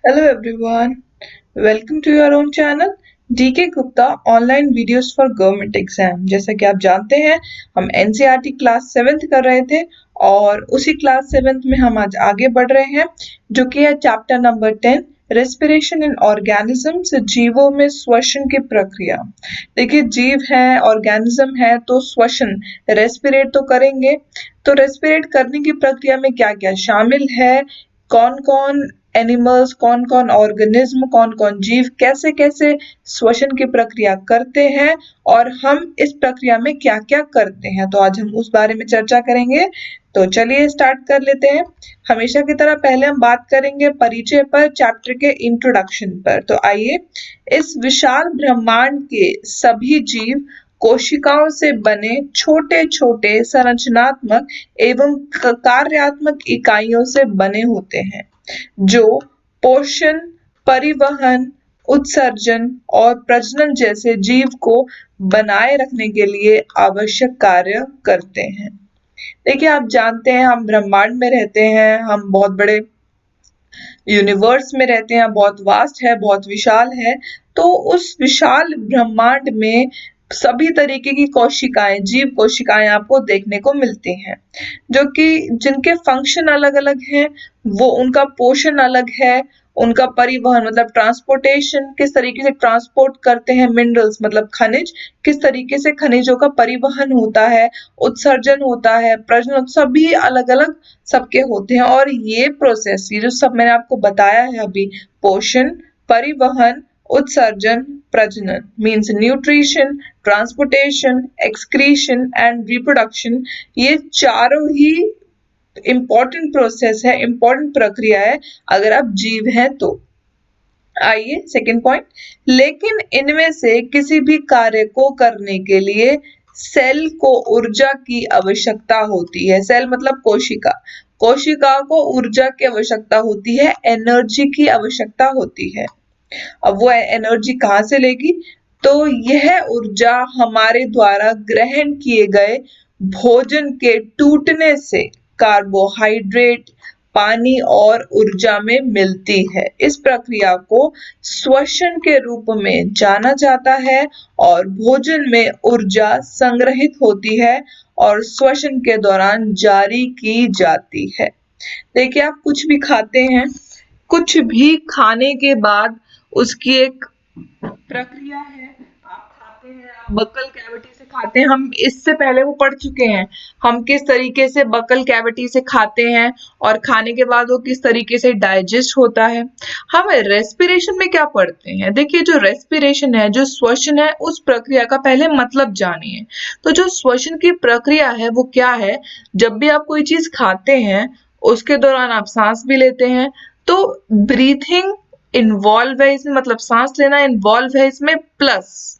Hello everyone, welcome to your own channel DK Gupta online videos for government exam. जैसा कि आप जानते हैं हम एनसीईआरटी क्लास 7th कर रहे थे और उसी क्लास 7th में हम आज आगे बढ़ रहे हैं जो कि है chapter number 10 respiration in organisms, जीवों में श्वसन की प्रक्रिया। देखिए जीव है, ऑर्गेनिज्म है तो श्वसन रेस्पिरेट तो करेंगे। तो रेस्पिरेट करने की प्रक्रिया में क्या क्या शामिल है, कौन कौन एनिमल्स, कौन कौन ऑर्गेनिज्म, कौन कौन जीव कैसे कैसे श्वसन की प्रक्रिया करते हैं और हम इस प्रक्रिया में क्या क्या करते हैं, तो आज हम उस बारे में चर्चा करेंगे। तो चलिए स्टार्ट कर लेते हैं। हमेशा की तरह पहले हम बात करेंगे परिचय पर, चैप्टर के इंट्रोडक्शन पर। तो आइए, इस विशाल ब्रह्मांड के सभी जीव कोशिकाओं से बने छोटे छोटे संरचनात्मक एवं कार्यात्मक इकाइयों से बने होते हैं जो पोषण, परिवहन, उत्सर्जन और प्रजनन जैसे जीव को बनाए रखने के लिए आवश्यक कार्य करते हैं। देखिए आप जानते हैं हम ब्रह्मांड में रहते हैं, हम बहुत बड़े यूनिवर्स में रहते हैं, बहुत वास्ट है, बहुत विशाल है। तो उस विशाल ब्रह्मांड में सभी तरीके की कोशिकाएं, जीव कोशिकाएं आपको देखने को मिलती हैं जो कि जिनके फंक्शन अलग अलग हैं, वो उनका पोषण अलग है, उनका परिवहन मतलब ट्रांसपोर्टेशन, किस तरीके से ट्रांसपोर्ट करते हैं मिनरल्स मतलब खनिज, किस तरीके से खनिजों का परिवहन होता है, उत्सर्जन होता है, प्रजनन, सभी अलग अलग सबके होते हैं। और ये प्रोसेस, ये जो सब मैंने आपको बताया है अभी, पोषण, परिवहन, उत्सर्जन, प्रजनन means nutrition, transportation, excretion and reproduction, ये चारों ही इम्पोर्टेंट प्रोसेस है, इम्पोर्टेंट प्रक्रिया है अगर आप जीव हैं तो। आइए सेकंड पॉइंट, लेकिन इनमें से किसी भी कार्य को करने के लिए सेल को ऊर्जा की आवश्यकता होती है। सेल मतलब कोशिका, कोशिका को ऊर्जा की आवश्यकता होती है, एनर्जी की आवश्यकता होती है। अब वो एनर्जी कहाँ से लेगी? तो यह ऊर्जा हमारे द्वारा ग्रहण किए गए भोजन के टूटने से कार्बोहाइड्रेट, पानी और ऊर्जा में मिलती है। इस प्रक्रिया को श्वसन के रूप में जाना जाता है और भोजन में ऊर्जा संग्रहित होती है और श्वसन के दौरान जारी की जाती है। देखिए आप कुछ भी खाते हैं, कुछ भी खाने के बाद उसकी एक प्रक्रिया है। आप खाते हैं, आप बक्कल कैविटी से खाते हैं, हम इससे पहले वो पढ़ चुके हैं हम किस तरीके से बक्कल कैविटी से खाते हैं और खाने के बाद वो किस तरीके से डाइजेस्ट होता है। हम रेस्पिरेशन में क्या पढ़ते हैं? देखिए जो रेस्पिरेशन है, जो श्वसन है, उस प्रक्रिया का पहले मतलब जानिए। तो जो श्वसन की प्रक्रिया है वो क्या है? जब भी आप कोई चीज खाते हैं उसके दौरान आप सांस भी लेते हैं, तो ब्रीथिंग इन्वॉल्व है इसमें, मतलब सांस लेना इन्वॉल्व है इसमें। प्लस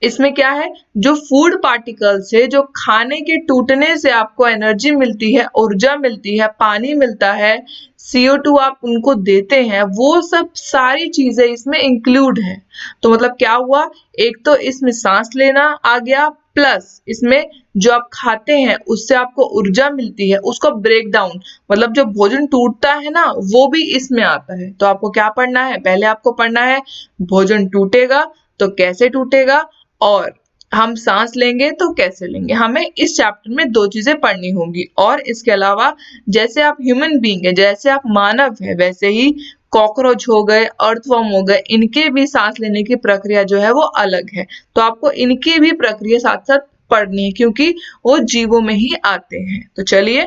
इसमें क्या है, जो फूड पार्टिकल से, जो खाने के टूटने से आपको एनर्जी मिलती है, ऊर्जा मिलती है, पानी मिलता है, CO2 आप उनको देते हैं, वो सब सारी चीजें इसमें इंक्लूड है। तो मतलब क्या हुआ, एक तो इसमें सांस लेना आ गया, प्लस इसमें जो आप खाते हैं उससे आपको ऊर्जा मिलती है, उसको ब्रेक डाउन मतलब जो भोजन टूटता है ना, वो भी इसमें आता है। तो आपको क्या पढ़ना है? पहले आपको पढ़ना है भोजन टूटेगा तो कैसे टूटेगा, और हम सांस लेंगे तो कैसे लेंगे। हमें इस चैप्टर में दो चीजें पढ़नी होंगी। और इसके अलावा जैसे आप ह्यूमन बीइंग है, जैसे आप मानव है, वैसे ही कॉकरोच हो गए, अर्थवर्म हो गए, इनके भी सांस लेने की प्रक्रिया जो है वो अलग है। तो आपको इनकी भी प्रक्रिया साथ साथ पढ़नी है क्योंकि वो जीवों में ही आते हैं। तो चलिए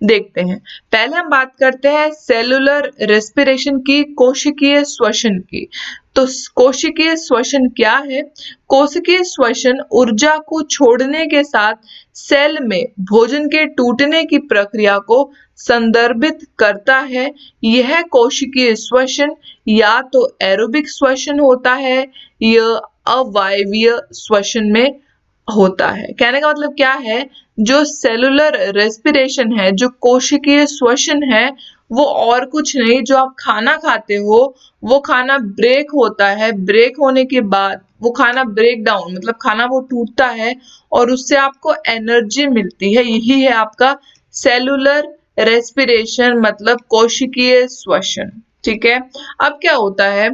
देखते हैं। पहले हम बात करते हैं सेलुलर रेस्पिरेशन की, कोशिकीय श्वसन की। तो कोशिकीय श्वसन क्या है? कोशिकीय श्वसन ऊर्जा को छोड़ने के साथ सेल में भोजन के टूटने की प्रक्रिया को संदर्भित करता है। यह कोशिकीय श्वसन या तो एरोबिक श्वसन होता है या अवायवीय श्वसन में होता है। कहने का मतलब क्या है, जो सेलुलर रेस्पिरेशन है, जो कोशिकीय श्वसन है, वो और कुछ नहीं, जो आप खाना खाते हो वो खाना ब्रेक होता है, ब्रेक होने के बाद वो खाना ब्रेक डाउन मतलब खाना वो टूटता है और उससे आपको एनर्जी मिलती है। यही है आपका सेलुलर रेस्पिरेशन मतलब कोशिकीय श्वसन। ठीक है। अब क्या होता है,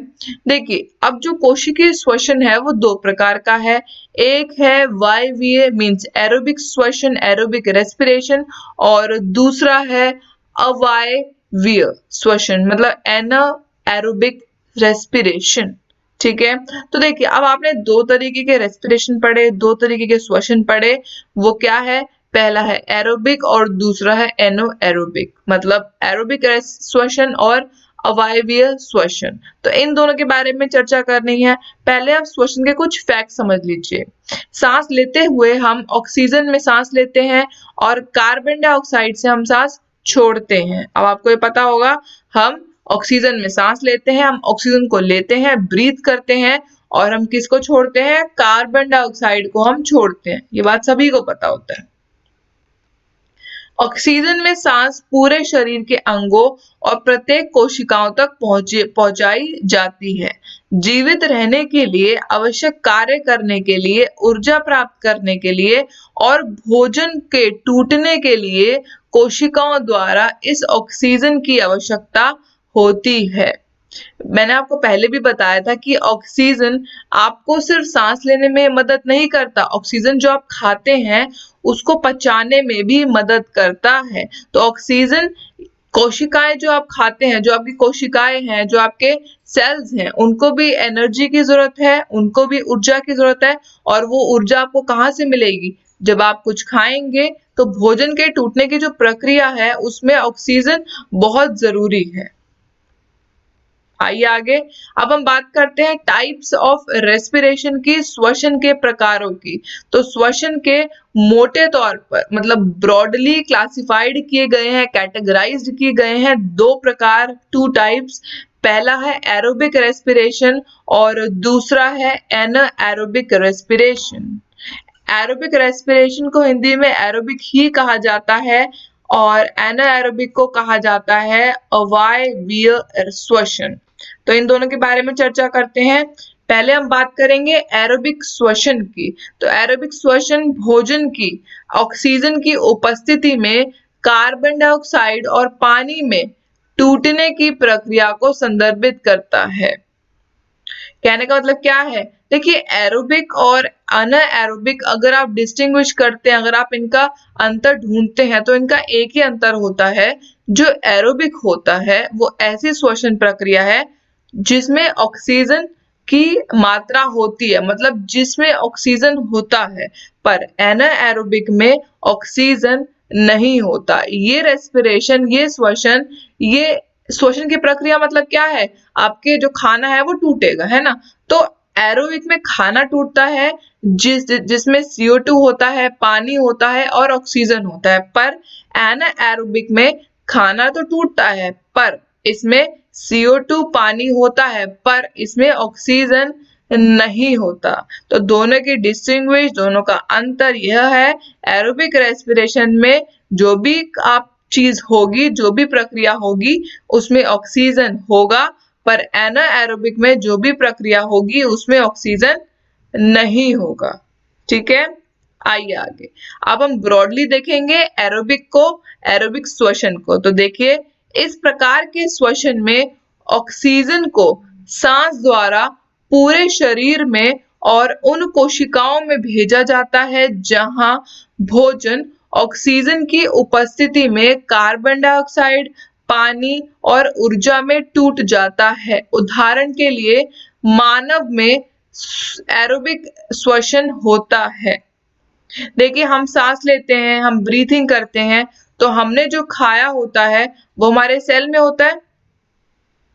देखिए अब जो कोशिकीय श्वसन है वो दो प्रकार का है। एक है वायवीय मीन्स एरोबिक श्वसन, एरोबिक रेस्पिरेशन, और दूसरा है अवायवीय श्वसन मतलब एनाएरोबिक रेस्पिरेशन। ठीक है, तो देखिए अब आपने दो तरीके के रेस्पिरेशन पढ़े, दो तरीके के श्वसन पढ़े। वो क्या है, पहला है एरोबिक और दूसरा है एनोएरोबिक, मतलब एरोबिक श्वसन और अवायवीय श्वसन। तो इन दोनों के बारे में चर्चा करनी है। पहले आप श्वसन के कुछ फैक्ट समझ लीजिए। सांस लेते हुए हम ऑक्सीजन में सांस लेते हैं और कार्बन डाइऑक्साइड से हम सांस छोड़ते हैं। अब आपको ये पता होगा, हम ऑक्सीजन में सांस लेते हैं, हम ऑक्सीजन को लेते हैं, ब्रीथ करते हैं, और हम किसको छोड़ते हैं, कार्बन डाइऑक्साइड को हम छोड़ते हैं। ये बात सभी को पता होता है। ऑक्सीजन में सांस पूरे शरीर के अंगों और प्रत्येक कोशिकाओं तक पहुंचाई जाती है। जीवित रहने के लिए, आवश्यक कार्य करने के लिए, ऊर्जा प्राप्त करने के लिए और भोजन के टूटने के लिए कोशिकाओं द्वारा इस ऑक्सीजन की आवश्यकता होती है। मैंने आपको पहले भी बताया था कि ऑक्सीजन आपको सिर्फ सांस लेने में मदद नहीं करता, ऑक्सीजन जो आप खाते हैं उसको पचाने में भी मदद करता है। तो ऑक्सीजन, कोशिकाएं जो आप खाते हैं, जो आपकी कोशिकाएं हैं, जो आपके सेल्स हैं, उनको भी एनर्जी की जरूरत है, उनको भी ऊर्जा की जरूरत है। और वो ऊर्जा आपको कहाँ से मिलेगी, जब आप कुछ खाएंगे। तो भोजन के टूटने की जो प्रक्रिया है उसमें ऑक्सीजन बहुत जरूरी है। आइए आगे, अब हम बात करते हैं टाइप्स ऑफ रेस्पिरेशन की, श्वसन के प्रकारों की। तो श्वसन के मोटे तौर पर मतलब ब्रॉडली क्लासिफाइड किए गए हैं, कैटेगराइज्ड किए गए हैं दो प्रकार, टू टाइप्स। पहला है एरोबिक रेस्पिरेशन और दूसरा है एनाएरोबिक रेस्पिरेशन। एरोबिक रेस्पिरेशन को हिंदी में एरोबिक ही कहा जाता है और एनाएरोबिक को कहा जाता है अवायवीय श्वसन। तो इन दोनों के बारे में चर्चा करते हैं। पहले हम बात करेंगे एरोबिक श्वसन की। तो एरोबिक श्वसन भोजन की ऑक्सीजन की उपस्थिति में कार्बन डाइऑक्साइड और पानी में टूटने की प्रक्रिया को संदर्भित करता है। कहने का मतलब क्या है, देखिए एरोबिक और अनएरोबिक अगर आप डिस्टिंग्विश करते हैं, अगर आप इनका अंतर ढूंढते हैं तो इनका एक ही अंतर होता है। जो एरोबिक होता है वो ऐसी श्वसन प्रक्रिया है जिसमें ऑक्सीजन की मात्रा होती है, मतलब जिसमें ऑक्सीजन होता है, पर एनाएरोबिक में ऑक्सीजन नहीं होता। ये रेस्पिरेशन, ये श्वसन की प्रक्रिया मतलब क्या है, आपके जो खाना है वो टूटेगा, है ना। तो एरोबिक में खाना टूटता है जिसमें CO2 होता है, पानी होता है और ऑक्सीजन होता है। पर एनाएरोबिक में खाना तो टूटता है पर इसमें CO2 पानी होता है पर इसमें ऑक्सीजन नहीं होता। तो दोनों की डिस्टिंग्विश, दोनों का अंतर यह है, एरोबिक रेस्पिरेशन में जो भी आप चीज होगी, जो भी प्रक्रिया होगी उसमें ऑक्सीजन होगा, पर एनाएरोबिक में जो भी प्रक्रिया होगी उसमें ऑक्सीजन नहीं होगा। ठीक है, आइए आगे, अब हम ब्रॉडली देखेंगे एरोबिक को, एरोबिक श्वसन को। तो देखिए इस प्रकार के श्वसन में ऑक्सीजन को सांस द्वारा पूरे शरीर में और उन कोशिकाओं में भेजा जाता है जहां भोजन ऑक्सीजन की उपस्थिति में कार्बन डाइऑक्साइड, पानी और ऊर्जा में टूट जाता है। उदाहरण के लिए मानव में एरोबिक श्वसन होता है। देखिए हम सांस लेते हैं, हम ब्रीथिंग करते हैं, तो हमने जो खाया होता है वो हमारे सेल में होता है।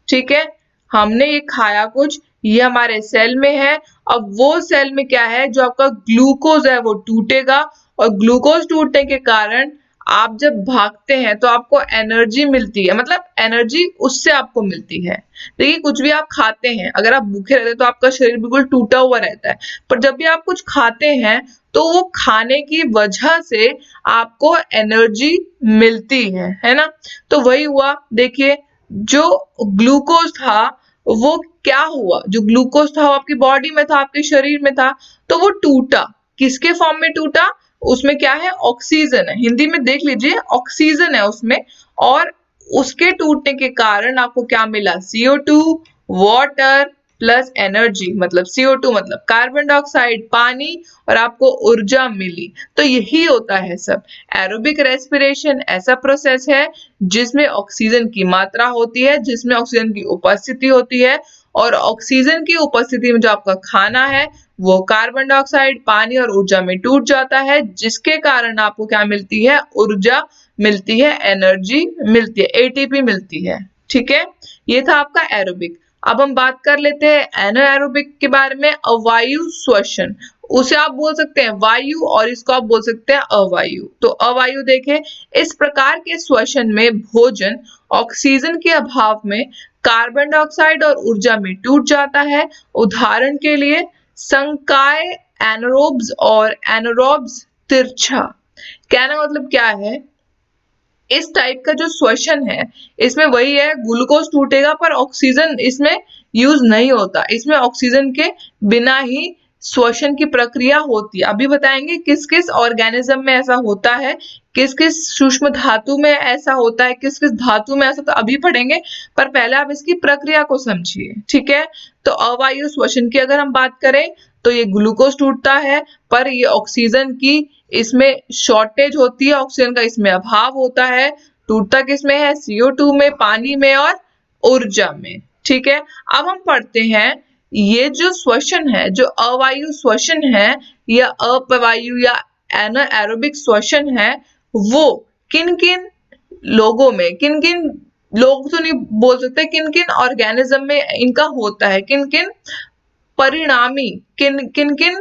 ठीक है, हमने ये खाया कुछ, ये हमारे सेल में है। अब वो सेल में क्या है, जो आपका ग्लूकोज है वो टूटेगा और ग्लूकोज टूटने के कारण आप जब भागते हैं तो आपको एनर्जी मिलती है, मतलब एनर्जी उससे आपको मिलती है। देखिए कुछ भी आप खाते हैं, अगर आप भूखे रहते हैं तो आपका शरीर बिल्कुल टूटा हुआ रहता है, पर जब भी आप कुछ खाते हैं तो वो खाने की वजह से आपको एनर्जी मिलती है ना। तो वही हुआ, देखिए जो ग्लूकोज था वो क्या हुआ, जो ग्लूकोज था वो आपकी बॉडी में था, आपके शरीर में था, तो वो टूटा। किसके फॉर्म में टूटा, उसमें क्या है, ऑक्सीजन है, हिंदी में देख लीजिए ऑक्सीजन है उसमें, और उसके टूटने के कारण आपको क्या मिला, CO2, वाटर प्लस एनर्जी, मतलब CO2 मतलब कार्बन डाइऑक्साइड, पानी, और आपको ऊर्जा मिली। तो यही होता है सब। एरोबिक रेस्पिरेशन ऐसा प्रोसेस है जिसमें ऑक्सीजन की मात्रा होती है, जिसमें ऑक्सीजन की उपस्थिति होती है, और ऑक्सीजन की उपस्थिति में जो आपका खाना है वो कार्बन डाइऑक्साइड, पानी और ऊर्जा में टूट जाता है, जिसके कारण आपको क्या मिलती है, ऊर्जा मिलती है, एनर्जी मिलती है, ATP मिलती है। ठीक है, ये था आपका एरोबिक। अब हम बात कर लेते हैं एनाएरोबिक के बारे में, अवायु श्वसन। उसे आप बोल सकते हैं वायु और इसको आप बोल सकते हैं अवायु। तो अवायु देखें, इस प्रकार के श्वसन में भोजन ऑक्सीजन के अभाव में कार्बन डाइऑक्साइड और ऊर्जा में टूट जाता है। उदाहरण के लिए संकाय एनारोब्स और एनारोब्स तिरछा। कहना मतलब क्या है, इस टाइप का जो श्वसन है इसमें वही है, ग्लूकोज टूटेगा पर ऑक्सीजन इसमें यूज नहीं होता, इसमें ऑक्सीजन के बिना ही श्वसन की प्रक्रिया होती है। अभी बताएंगे किस किस ऑर्गेनिज्म में ऐसा होता है, किस किस सूक्ष्म धातु में ऐसा होता है, किस किस धातु में ऐसा, तो अभी पढ़ेंगे, पर पहले आप इसकी प्रक्रिया को समझिए। ठीक है, तो अवायु श्वसन की अगर हम बात करें तो ये ग्लूकोज टूटता है पर ये ऑक्सीजन की इसमें शॉर्टेज होती है, ऑक्सीजन का इसमें अभाव होता है। टूटता किसमें है, CO2 में, पानी में और ऊर्जा में। ठीक है, अब हम पढ़ते हैं ये जो श्वसन है, जो अवायु श्वसन है या अपवायु या एनाएरोबिक श्वसन है, वो किन किन लोगों में, किन किन लोग तो नहीं बोल सकते, किन किन ऑर्गेनिज्म में इनका होता है, किन किन परिणामी, किन किन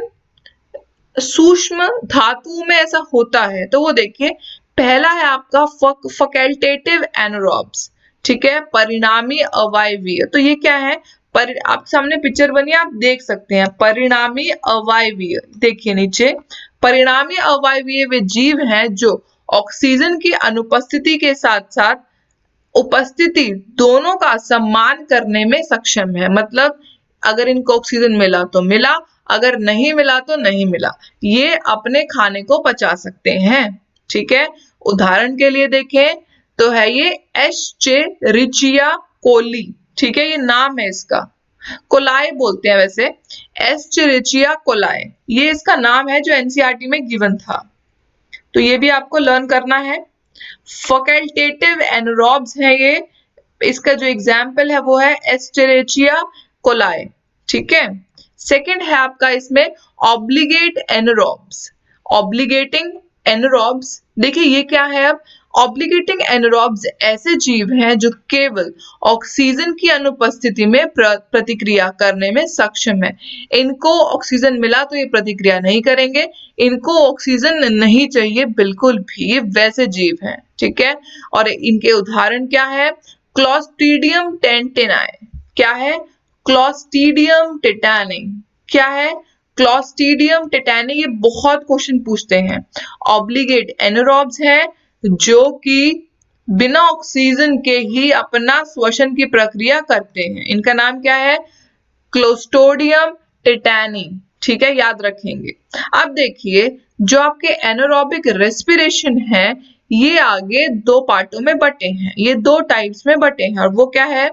सूक्ष्म धातु में ऐसा होता है। तो वो देखिए, पहला है आपका फैकल्टेटिव एनारोब्स। ठीक है, परिणामी अवायवीय। तो ये क्या है, आप सामने पिक्चर बनी आप देख सकते हैं, परिणामी अवायवीय। देखिए नीचे, परिणामी अवायवीय वे जीव हैं जो ऑक्सीजन की अनुपस्थिति के साथ साथ उपस्थिति दोनों का सम्मान करने में सक्षम है। मतलब अगर इनको ऑक्सीजन मिला तो मिला, अगर नहीं मिला तो नहीं मिला, ये अपने खाने को पचा सकते हैं। ठीक है, उदाहरण के लिए देखें तो है ये एस्चेरिचिया कोली। ठीक है, ये नाम है इसका, कोलाए बोलते हैं वैसे, एस्चेरिचिया कोलाए, ये इसका नाम है जो एनसीईआरटी में गिवन था। तो ये भी आपको लर्न करना है। फैकल्टेटिव एनारोब्स है ये, इसका जो एग्जाम्पल है वो है एस्चेरिचिया कोलाए। ठीक है, सेकंड है आपका इसमें ऑब्लिगेट एनारोब्स। ऑब्लिगेटिंग एनारोब्स, देखिए ये क्या है, अब ऑब्लिगेटिंग एनारोब्स ऐसे जीव हैं जो केवल ऑक्सीजन की अनुपस्थिति में प्रतिक्रिया करने में सक्षम है। इनको ऑक्सीजन मिला तो ये प्रतिक्रिया नहीं करेंगे, इनको ऑक्सीजन नहीं चाहिए बिल्कुल भी, ये वैसे जीव हैं। ठीक है, और इनके उदाहरण क्या है, क्लॉस्ट्रीडियम टेंटेनाए। क्या है, क्लॉस्ट्रीडियम टेटानी। क्या है, क्लॉस्ट्रीडियम टेटानी। ये बहुत क्वेश्चन पूछते हैं। ऑब्लिगेट एनारोब्स है जो कि बिना ऑक्सीजन के ही अपना श्वसन की प्रक्रिया करते हैं। इनका नाम क्या है, क्लोस्ट्रीडियम टेटानी। ठीक है, याद रखेंगे। अब देखिए, जो आपके एनारोबिक रेस्पिरेशन है ये आगे दो पार्टों में बटे हैं, ये दो टाइप्स में बटे हैं, और वो क्या है,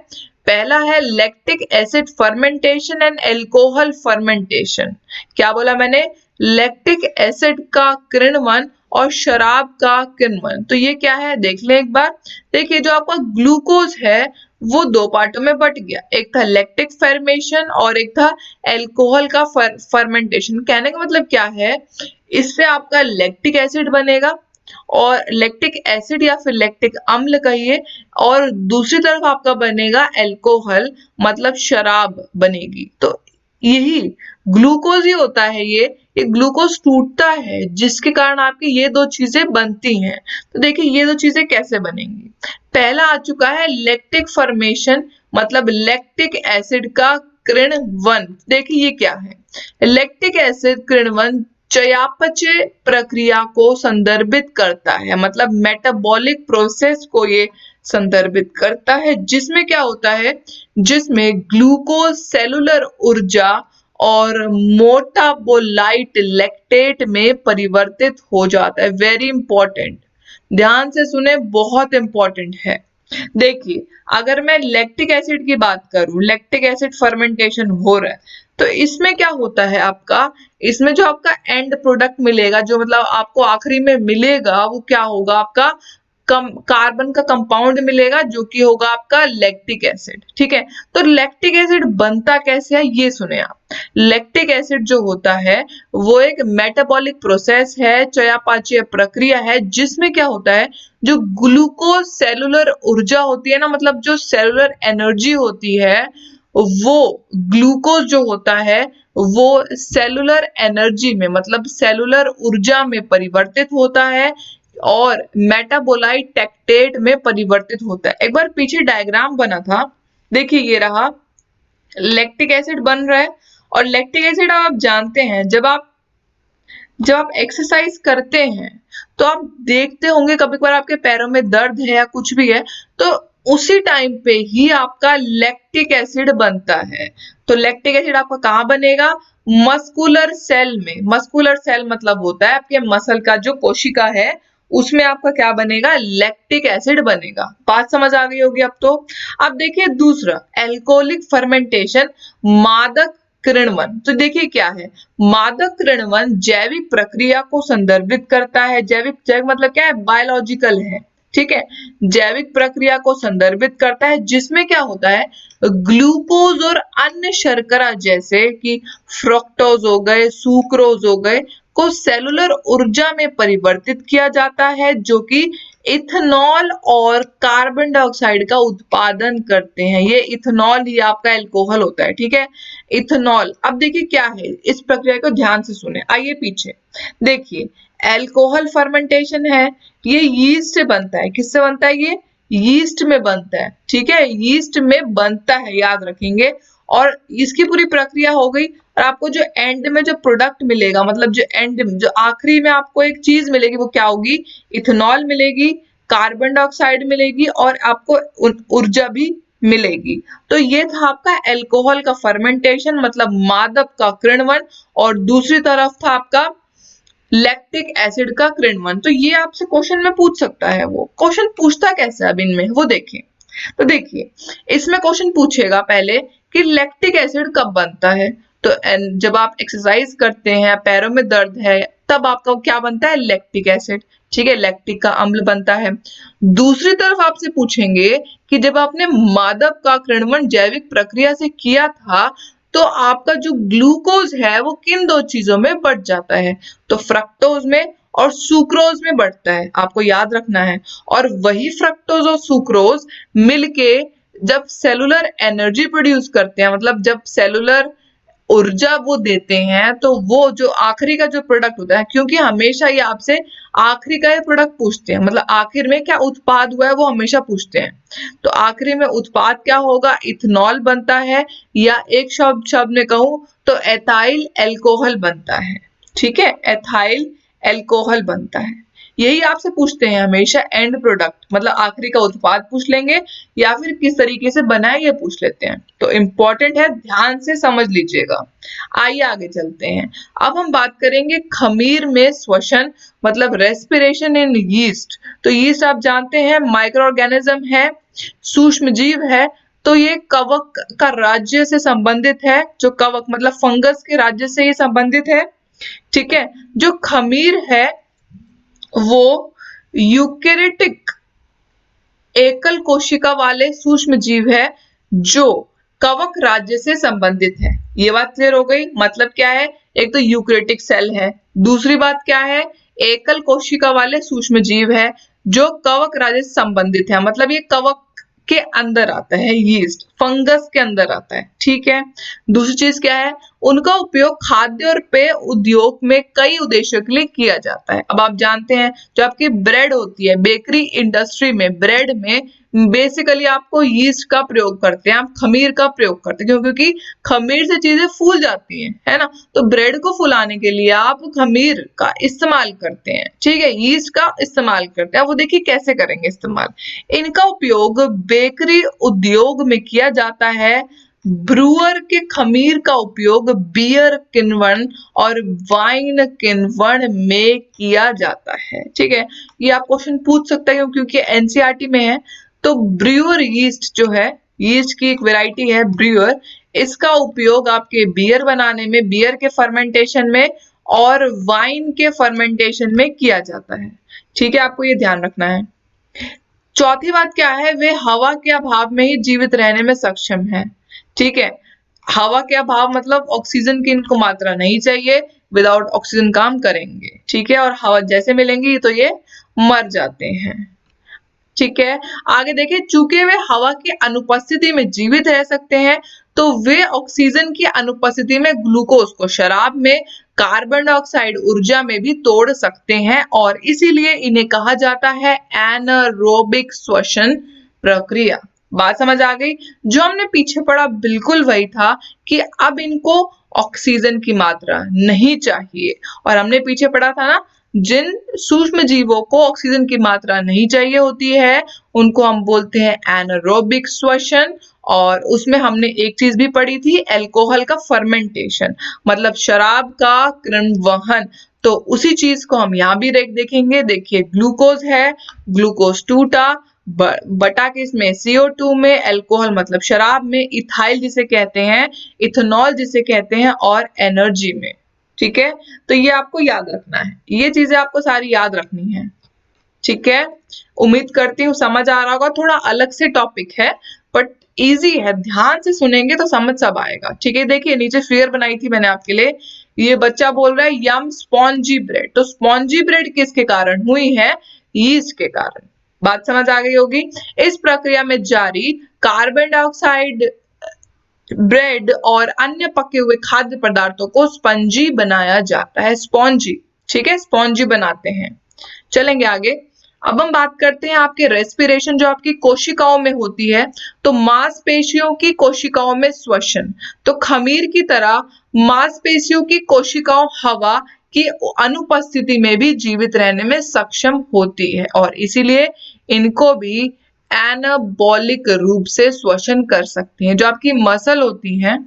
पहला है lactic acid fermentation and alcohol fermentation. क्या बोला मैंने, लैक्टिक एसिड का किण्वन और शराब का किण्वन। तो ये क्या है, देख लें एक बार। देखिए, जो आपका ग्लूकोज है वो दो पार्टों में बट गया, एक था लैक्टिक फर्मेशन और एक था अल्कोहल का फर्मेंटेशन। कहने का मतलब क्या है, इससे आपका लैक्टिक एसिड बनेगा, और लैक्टिक एसिड या फिर लैक्टिक अम्ल कहिए, और दूसरी तरफ आपका बनेगा अल्कोहल, मतलब शराब बनेगी। तो यही ग्लूकोज ही होता है, ये ग्लूकोज टूटता है जिसके कारण आपकी ये दो चीजें बनती हैं। तो देखिए ये दो चीजें कैसे बनेंगी। पहला आ चुका है लैक्टिक फॉर्मेशन, मतलब लैक्टिक एसिड का किण्वन। देखिए ये क्या है, लैक्टिक एसिड किण्वन चयापचय प्रक्रिया को संदर्भित करता है, मतलब मेटाबॉलिक प्रोसेस को ये संदर्भित करता है, जिसमें क्या होता है, जिसमें ग्लूकोज सेलुलर ऊर्जा और मेटाबोलाइट लैक्टेट में परिवर्तित हो जाता है। वेरी इंपॉर्टेंट, ध्यान से सुने, बहुत इंपॉर्टेंट है। देखिए, अगर मैं लैक्टिक एसिड की बात करूं, लैक्टिक एसिड फर्मेंटेशन हो रहा है, तो इसमें क्या होता है आपका, इसमें जो आपका एंड प्रोडक्ट मिलेगा, जो मतलब आपको आखिरी में मिलेगा, वो क्या होगा आपका, कम कार्बन का कंपाउंड मिलेगा, जो कि होगा आपका लैक्टिक एसिड। ठीक है, तो लैक्टिक एसिड बनता कैसे है ये सुने आप। लैक्टिक एसिड जो होता है वो एक मेटाबॉलिक प्रोसेस है, चयापचय प्रक्रिया है, जिसमें क्या होता है, जो ग्लूकोज सेलुलर ऊर्जा होती है ना, मतलब जो सेलुलर एनर्जी होती है, वो ग्लूकोज जो होता है वो सेलुलर एनर्जी में, मतलब सेलुलर ऊर्जा में परिवर्तित होता है और मेटाबोलाइट टेक्टेट में परिवर्तित होता है। एक बार पीछे डायग्राम बना था, देखिए ये रहा, लैक्टिक एसिड बन रहा है। और लैक्टिक एसिड आप जानते हैं, जब आप एक्सरसाइज करते हैं तो आप देखते होंगे कभी कभार आपके पैरों में दर्द है या कुछ भी है, तो उसी टाइम पे ही आपका लैक्टिक एसिड बनता है। तो लैक्टिक एसिड आपका कहाँ बनेगा, मस्कुलर सेल में। मस्कुलर सेल मतलब होता है आपके मसल का जो कोशिका है, उसमें आपका क्या बनेगा, लैक्टिक एसिड बनेगा। बात समझ आ गई होगी अब तो। अब देखिए दूसरा, एल्कोहलिक फर्मेंटेशन, मादक किण्वन। तो देखिए क्या है, मादक किण्वन जैविक प्रक्रिया को संदर्भित करता है। जैविक जैविक मतलब क्या है, बायोलॉजिकल है। ठीक है, जैविक प्रक्रिया को संदर्भित करता है, जिसमें क्या होता है, ग्लूकोज और अन्य शर्करा जैसे कि फ्रक्टोज हो गए, सुक्रोज हो गए, को सेलुलर ऊर्जा में परिवर्तित किया जाता है, जो कि इथेनॉल और कार्बन डाइऑक्साइड का उत्पादन करते हैं। ये इथेनॉल ही आपका अल्कोहल होता है। ठीक है, इथेनॉल। अब देखिए क्या है, इस प्रक्रिया को ध्यान से सुने। आइए पीछे देखिए, अल्कोहल फर्मेंटेशन है, ये यीस्ट से बनता है। किससे बनता है, ये यीस्ट में बनता है। ठीक है, यीस्ट में बनता है, याद रखेंगे। और इसकी पूरी प्रक्रिया हो गई, और आपको जो एंड में जो प्रोडक्ट मिलेगा, मतलब जो एंड में जो आखिरी में आपको एक चीज मिलेगी, वो क्या होगी, इथेनॉल मिलेगी, कार्बन डाइऑक्साइड मिलेगी, और आपको ऊर्जा भी मिलेगी। तो ये था आपका अल्कोहल का फर्मेंटेशन, मतलब मादक का किण्वन, और दूसरी तरफ था आपका लैक्टिक एसिड का किण्वन। तो ये आपसे क्वेश्चन में पूछ सकता है। वो क्वेश्चन पूछता कैसे अब इनमें, वो देखें। तो देखिए, इसमें क्वेश्चन पूछेगा पहले कि लैक्टिक एसिड कब बनता है। तो जब आप एक्सरसाइज करते हैं, पैरों में दर्द है, तब आपका क्या बनता है, लैक्टिक एसिड। ठीक है, लैक्टिक का अम्ल बनता है। दूसरी तरफ आपसे पूछेंगे कि जब आपने मादक का किण्वन जैविक प्रक्रिया से किया था, तो आपका जो ग्लूकोज है वो किन दो चीजों में बढ़ जाता है, तो फ्रक्टोज में और सुक्रोज में बढ़ता है, आपको याद रखना है। और वही फ्रक्टोज और सुक्रोज मिलके जब सेलुलर एनर्जी प्रोड्यूस करते हैं, मतलब जब सेलुलर ऊर्जा वो देते हैं, तो वो जो आखिरी का जो प्रोडक्ट होता है, क्योंकि हमेशा ये आपसे आखिरी का ये प्रोडक्ट पूछते हैं, मतलब आखिर में क्या उत्पाद हुआ है वो हमेशा पूछते हैं। तो आखिरी में उत्पाद क्या होगा, इथेनॉल बनता है, या एक शब्द में कहूं तो एथाइल अल्कोहल बनता है। ठीक है, एथाइल अल्कोहल बनता है। यही आपसे पूछते हैं हमेशा, एंड प्रोडक्ट मतलब आखिरी का उत्पाद पूछ लेंगे, या फिर किस तरीके से बनाए ये पूछ लेते हैं। तो इम्पोर्टेंट है, ध्यान से समझ लीजिएगा। आइए आगे चलते हैं। अब हम बात करेंगे खमीर में श्वसन, मतलब रेस्पिरेशन इन यीस्ट। तो यीस्ट आप जानते हैं माइक्रो ऑर्गेनिज्म है, सूक्ष्म जीव है। तो ये कवक का राज्य से संबंधित है, जो कवक मतलब फंगस के राज्य से ये संबंधित है। ठीक है, जो खमीर है वो यूकेरियोटिक एकल कोशिका वाले सूक्ष्म जीव है, जो कवक राज्य से संबंधित है। ये बात क्लियर हो गई। मतलब क्या है, एक तो यूकेरियोटिक सेल है, दूसरी बात क्या है, एकल कोशिका वाले सूक्ष्म जीव है, जो कवक राज्य से संबंधित है। मतलब ये कवक के अंदर आता है, यीस्ट फंगस के अंदर आता है। ठीक है, दूसरी चीज क्या है, उनका उपयोग खाद्य और पेय उद्योग में कई उद्देश्यों के लिए किया जाता है। अब आप जानते हैं, जो आपकी ब्रेड होती है, बेकरी इंडस्ट्री में ब्रेड में बेसिकली आपको यीस्ट का प्रयोग करते हैं, आप खमीर का प्रयोग करते हैं, क्योंकि खमीर से चीजें फूल जाती हैं, है ना। तो ब्रेड को फुलाने के लिए आप खमीर का इस्तेमाल करते हैं। ठीक है, यीस्ट का इस्तेमाल करते हैं। वो देखिए कैसे करेंगे इस्तेमाल। इनका उपयोग बेकरी उद्योग में किया जाता है। ब्रूअर के खमीर का उपयोग बियर किण्वन और वाइन किण्वन में किया जाता है। ठीक है, ये आप क्वेश्चन पूछ सकते हैं, क्योंकि एनसीईआरटी में है। तो ब्रूअर यीस्ट जो है, यीस्ट की एक वैरायटी है ब्रूअर, इसका उपयोग आपके बियर बनाने में, बियर के फर्मेंटेशन में और वाइन के फर्मेंटेशन में किया जाता है। ठीक है, आपको ये ध्यान रखना है। चौथी बात क्या है, वे हवा के अभाव में ही जीवित रहने में सक्षम है। ठीक है, हवा के अभाव मतलब ऑक्सीजन की इनको मात्रा नहीं चाहिए, विदाउट ऑक्सीजन काम करेंगे। ठीक है, और हवा जैसे मिलेंगी तो ये मर जाते हैं। ठीक है, आगे देखिए, चूंकि वे हवा की अनुपस्थिति में जीवित रह सकते हैं, तो वे ऑक्सीजन की अनुपस्थिति में ग्लूकोज को शराब में, कार्बन डाइऑक्साइड ऊर्जा में भी तोड़ सकते हैं, और इसीलिए इन्हें कहा जाता है एनारोबिक श्वसन प्रक्रिया। बात समझ आ गई? जो हमने पीछे पढ़ा बिल्कुल वही था कि अब इनको ऑक्सीजन की मात्रा नहीं चाहिए, और हमने पीछे पढ़ा था ना, जिन सूक्ष्म जीवों को ऑक्सीजन की मात्रा नहीं चाहिए होती है उनको हम बोलते हैं एनारोबिक श्वसन। और उसमें हमने एक चीज भी पढ़ी थी, अल्कोहल का फर्मेंटेशन, मतलब शराब का किण्वहन। तो उसी चीज को हम यहाँ भी देखेंगे। देखिए, ग्लूकोज है, ग्लूकोज टूटा, बटा के इसमें CO2 में, अल्कोहल मतलब शराब में, इथाइल जिसे कहते हैं, इथेनॉल जिसे कहते हैं, और एनर्जी में। ठीक है, तो ये आपको याद रखना है, ये चीजें आपको सारी याद रखनी है। ठीक है, उम्मीद करती हूँ समझ आ रहा होगा। थोड़ा अलग से टॉपिक है बट इजी है, ध्यान से सुनेंगे तो समझ सब आएगा। ठीक है, देखिए नीचे फिगर बनाई थी मैंने आपके लिए। ये बच्चा बोल रहा है यम स्पॉन्जी ब्रेड, तो स्पॉन्जी ब्रेड किसके कारण हुई है? यीस्ट के कारण। बात समझ आ गई होगी। इस प्रक्रिया में जारी कार्बन डाइऑक्साइड ब्रेड और अन्य पके हुए खाद्य पदार्थों को स्पंजी बनाया जाता है, स्पॉन्जी। ठीक है, स्पॉन्जी बनाते हैं। चलेंगे आगे। अब हम बात करते हैं आपके रेस्पिरेशन, जो आपकी कोशिकाओं में होती है। तो मांसपेशियों की कोशिकाओं में श्वसन, तो खमीर की तरह मांसपेशियों की कोशिकाओं हवा की अनुपस्थिति में भी जीवित रहने में सक्षम होती है, और इसीलिए इनको भी एनाबॉलिक रूप से श्वसन कर सकती हैं। जो आपकी मसल होती हैं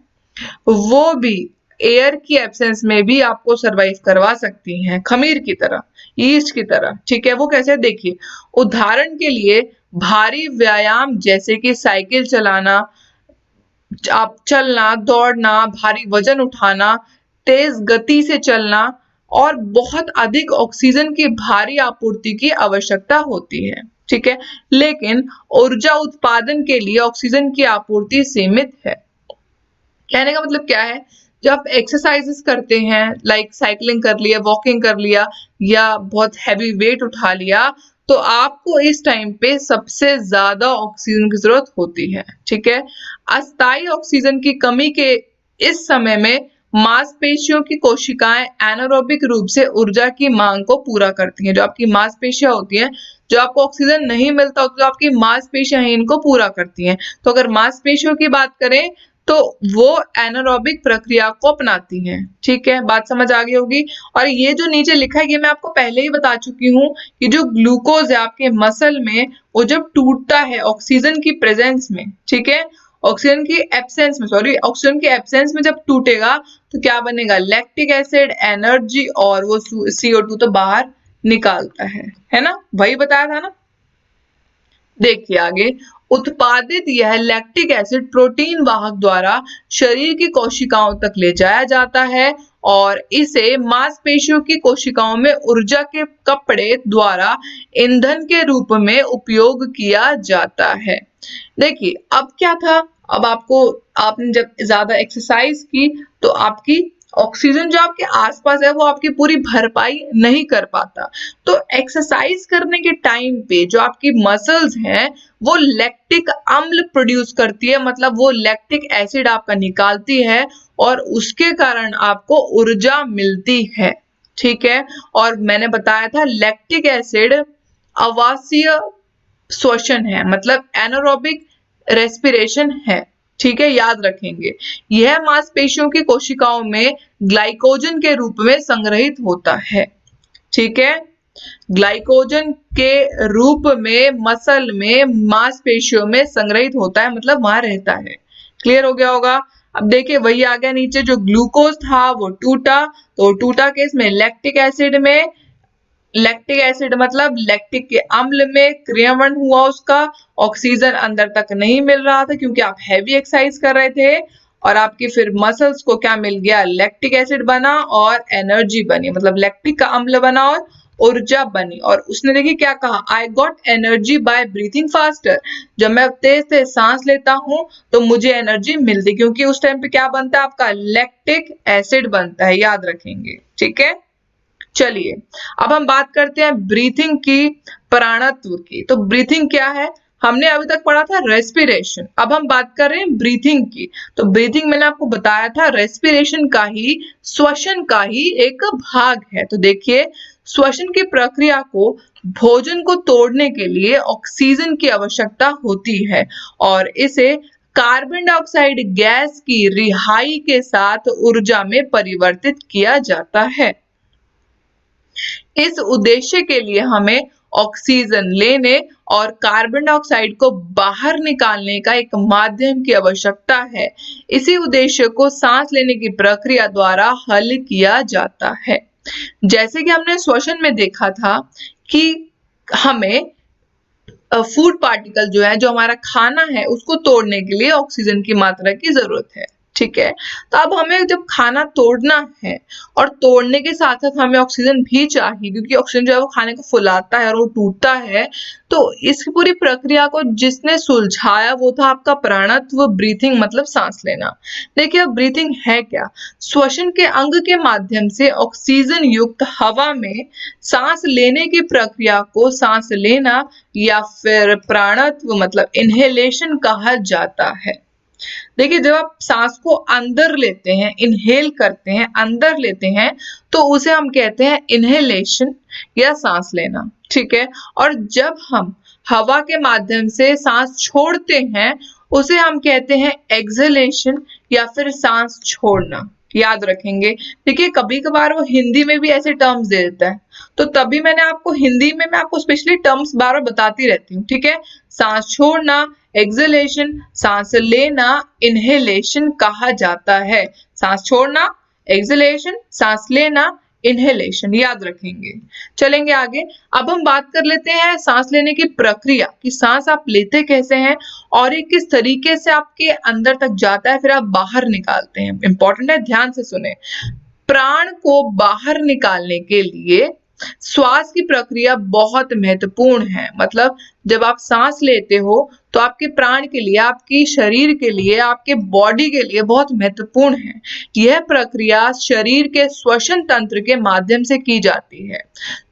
वो भी एयर की एब्सेंस में भी आपको सरवाइव करवा सकती हैं, खमीर की तरह, यीस्ट की तरह। ठीक है, वो कैसे? देखिए, उदाहरण के लिए भारी व्यायाम जैसे कि साइकिल चलाना, आप चलना, दौड़ना, भारी वजन उठाना, तेज गति से चलना, और बहुत अधिक ऑक्सीजन की भारी आपूर्ति की आवश्यकता होती है। ठीक है, लेकिन ऊर्जा उत्पादन के लिए ऑक्सीजन की आपूर्ति सीमित है। कहने का मतलब क्या है? जब आप एक्सरसाइजेस करते हैं, लाइक साइकिलिंग कर लिया, वॉकिंग कर लिया, या बहुत हैवी वेट उठा लिया, तो आपको इस टाइम पे सबसे ज्यादा ऑक्सीजन की जरूरत होती है। ठीक है, अस्थायी ऑक्सीजन की कमी के इस समय में मांसपेशियों की कोशिकाएं एनारोबिक रूप से ऊर्जा की मांग को पूरा करती हैं। जो आपकी मांसपेशियां होती हैं, जो आपको ऑक्सीजन नहीं मिलता होता, तो आपकी मांसपेशियां ही इनको पूरा करती हैं। तो अगर मांसपेशियों की बात करें तो वो एनारोबिक प्रक्रिया को अपनाती हैं। ठीक है, बात समझ आ गई होगी। और ये जो नीचे लिखा है ये मैं आपको पहले ही बता चुकी हूँ कि जो ग्लूकोज है आपके मसल में, वो जब टूटता है ऑक्सीजन की प्रेजेंस में, ठीक है, ऑक्सीजन की एब्सेंस में, सॉरी, ऑक्सीजन की एब्सेंस में जब टूटेगा तो क्या बनेगा? लैक्टिक एसिड, एनर्जी, और वो CO2 तो बाहर निकालता है ना? वही बताया था ना। देखिए आगे, उत्पादित यह लैक्टिक एसिड प्रोटीन वाहक द्वारा शरीर की कोशिकाओं तक ले जाया जाता है, और इसे मांसपेशियों की कोशिकाओं में ऊर्जा के कपड़े द्वारा ईंधन के रूप में उपयोग किया जाता है। देखिए, अब क्या था? अब आपने जब ज्यादा एक्सरसाइज की तो आपकी ऑक्सीजन जो आपके आसपास है वो आपकी पूरी भरपाई नहीं कर पाता। तो एक्सरसाइज करने के टाइम पे जो आपकी मसल्स हैं वो लैक्टिक अम्ल प्रोड्यूस करती है, मतलब वो लैक्टिक एसिड आपका निकालती है, और उसके कारण आपको ऊर्जा मिलती है। ठीक है, और मैंने बताया था लैक्टिक एसिड आवासीय श्वसन है, मतलब एनारोबिक रेस्पिरेशन है। ठीक है, याद रखेंगे। यह मांसपेशियों की कोशिकाओं में ग्लाइकोजन के रूप में संग्रहित होता है। ठीक है, ग्लाइकोजन के रूप में मसल में, मांसपेशियों में संग्रहित होता है, मतलब वहां रहता है। क्लियर हो गया होगा। अब देखिए, वही आ गया नीचे, जो ग्लूकोज था वो टूटा, तो टूटा किस में? लैक्टिक एसिड में। लैक्टिक एसिड मतलब लैक्टिक के अम्ल में क्रियावरण हुआ उसका, ऑक्सीजन अंदर तक नहीं मिल रहा था क्योंकि आप हैवी एक्सरसाइज कर रहे थे, और आपकी फिर मसल्स को क्या मिल गया, लैक्टिक एसिड बना और एनर्जी बनी, मतलब लैक्टिक का अम्ल बना और ऊर्जा बनी। और उसने देखिए क्या कहा, I got energy by breathing faster, जब मैं तेज तेज सांस लेता हूं तो मुझे एनर्जी मिलती, क्योंकि उस टाइम पे क्या बनता है आपका, लैक्टिक एसिड बनता है, याद रखेंगे, ठीक है। चलिए अब हम बात करते हैं ब्रीथिंग की प्राणत्व की। तो ब्रीथिंग क्या है, हमने अभी तक पढ़ा था रेस्पिरेशन, अब हम बात कर रहे हैं ब्रीथिंग की। तो ब्रीथिंग मैंने आपको बताया था रेस्पिरेशन का ही, श्वसन का ही एक भाग है। तो देखिए श्वसन की प्रक्रिया को भोजन को तोड़ने के लिए ऑक्सीजन की आवश्यकता होती है, और इसे कार्बन डाइऑक्साइड गैस की रिहाई के साथ ऊर्जा में परिवर्तित किया जाता है। इस उद्देश्य के लिए हमें ऑक्सीजन लेने और कार्बन डाइऑक्साइड को बाहर निकालने का एक माध्यम की आवश्यकता है। इसी उद्देश्य को सांस लेने की प्रक्रिया द्वारा हल किया जाता है। जैसे कि हमने श्वसन में देखा था कि हमें फूड पार्टिकल जो है, जो हमारा खाना है, उसको तोड़ने के लिए ऑक्सीजन की मात्रा की जरूरत है, ठीक है। तो अब हमें जब खाना तोड़ना है और तोड़ने के साथ साथ हमें ऑक्सीजन भी चाहिए, क्योंकि ऑक्सीजन जो है वो खाने को फुलाता है और वो टूटता है, तो इस पूरी प्रक्रिया को जिसने सुलझाया वो था आपका प्राणत्व, ब्रीथिंग मतलब सांस लेना। देखिए अब ब्रीथिंग है क्या, श्वसन के अंग के माध्यम से ऑक्सीजन युक्त हवा में सांस लेने की प्रक्रिया को सांस लेना या फिर प्राणत्व मतलब इनहेलेशन कहा जाता है। देखिए जब आप सांस को अंदर लेते हैं, इनहेल करते हैं, अंदर लेते हैं, तो उसे हम कहते हैं इनहेलेशन या सांस लेना, ठीक है। और जब हम हवा के माध्यम से सांस छोड़ते हैं उसे हम कहते हैं एक्सहेलेशन या फिर सांस छोड़ना, याद रखेंगे। देखिए कभी कभार वो हिंदी में भी ऐसे टर्म्स दे देता है, तो तभी मैंने आपको हिंदी में मैं आपको स्पेशली टर्म्स बार बार बताती रहती हूँ, ठीक है। सांस छोड़ना एक्सहेलेशन, सांस लेना इनहेलेशन कहा जाता है। सांस छोड़ना एक्सहेलेशन, सांस लेना इनहेलेशन, याद रखेंगे। चलेंगे आगे। अब हम बात कर लेते हैं सांस लेने की प्रक्रिया, कि सांस आप लेते कैसे हैं और ये किस तरीके से आपके अंदर तक जाता है, फिर आप बाहर निकालते हैं। इंपॉर्टेंट है, ध्यान से सुने। प्राण को बाहर निकालने के लिए श्वास की प्रक्रिया बहुत महत्वपूर्ण है। मतलब जब आप सांस लेते हो तो आपके प्राण के लिए, आपकी शरीर के लिए, आपके बॉडी के लिए बहुत महत्वपूर्ण है। यह प्रक्रिया शरीर के श्वसन तंत्र के माध्यम से की जाती है।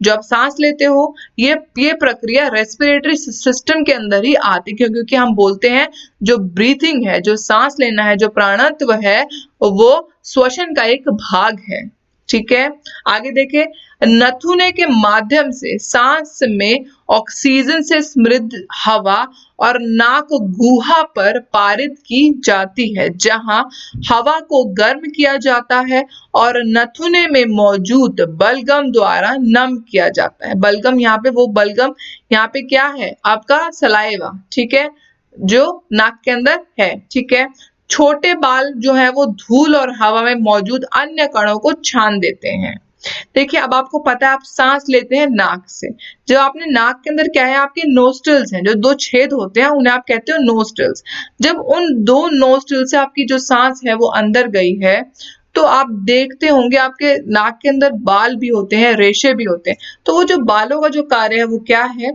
जब सांस लेते हो ये प्रक्रिया रेस्पिरेटरी सिस्टम के अंदर ही आती है, क्योंकि हम बोलते हैं जो ब्रीथिंग है, जो सांस लेना है, जो प्राणत्व है, वो श्वसन का एक भाग है, ठीक है। आगे देखें, नथुने के माध्यम से सांस में ऑक्सीजन से समृद्ध हवा और नाक गुहा पर पारित की जाती है, जहां हवा को गर्म किया जाता है और नथुने में मौजूद बलगम द्वारा नम किया जाता है। बलगम यहाँ पे, वो बलगम यहाँ पे क्या है आपका सलाइवा, ठीक है, जो नाक के अंदर है, ठीक है। छोटे बाल जो है वो धूल और हवा में मौजूद अन्य कणों को छान देते हैं। देखिए अब आपको पता है आप सांस लेते हैं नाक से, जब आपने नाक के अंदर क्या है, आपके नोस्ट्रल्स हैं, जो दो छेद होते हैं उन्हें आप कहते हो नोस्ट्रल्स। जब उन दो नोस्ट्रल से आपकी जो सांस है वो अंदर गई है, तो आप देखते होंगे आपके नाक के अंदर बाल भी होते हैं, रेशे भी होते हैं। तो वो जो बालों का जो कार्य है वो क्या है,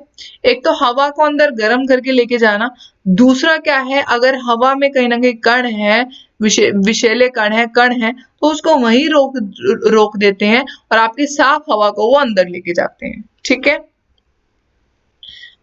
एक तो हवा को अंदर गर्म करके लेके जाना, दूसरा क्या है, अगर हवा में कहीं ना कहीं कण है, विषैले कण है, तो उसको वहीं रोक देते हैं और आपकी साफ हवा को वो अंदर लेके जाते हैं, ठीक है।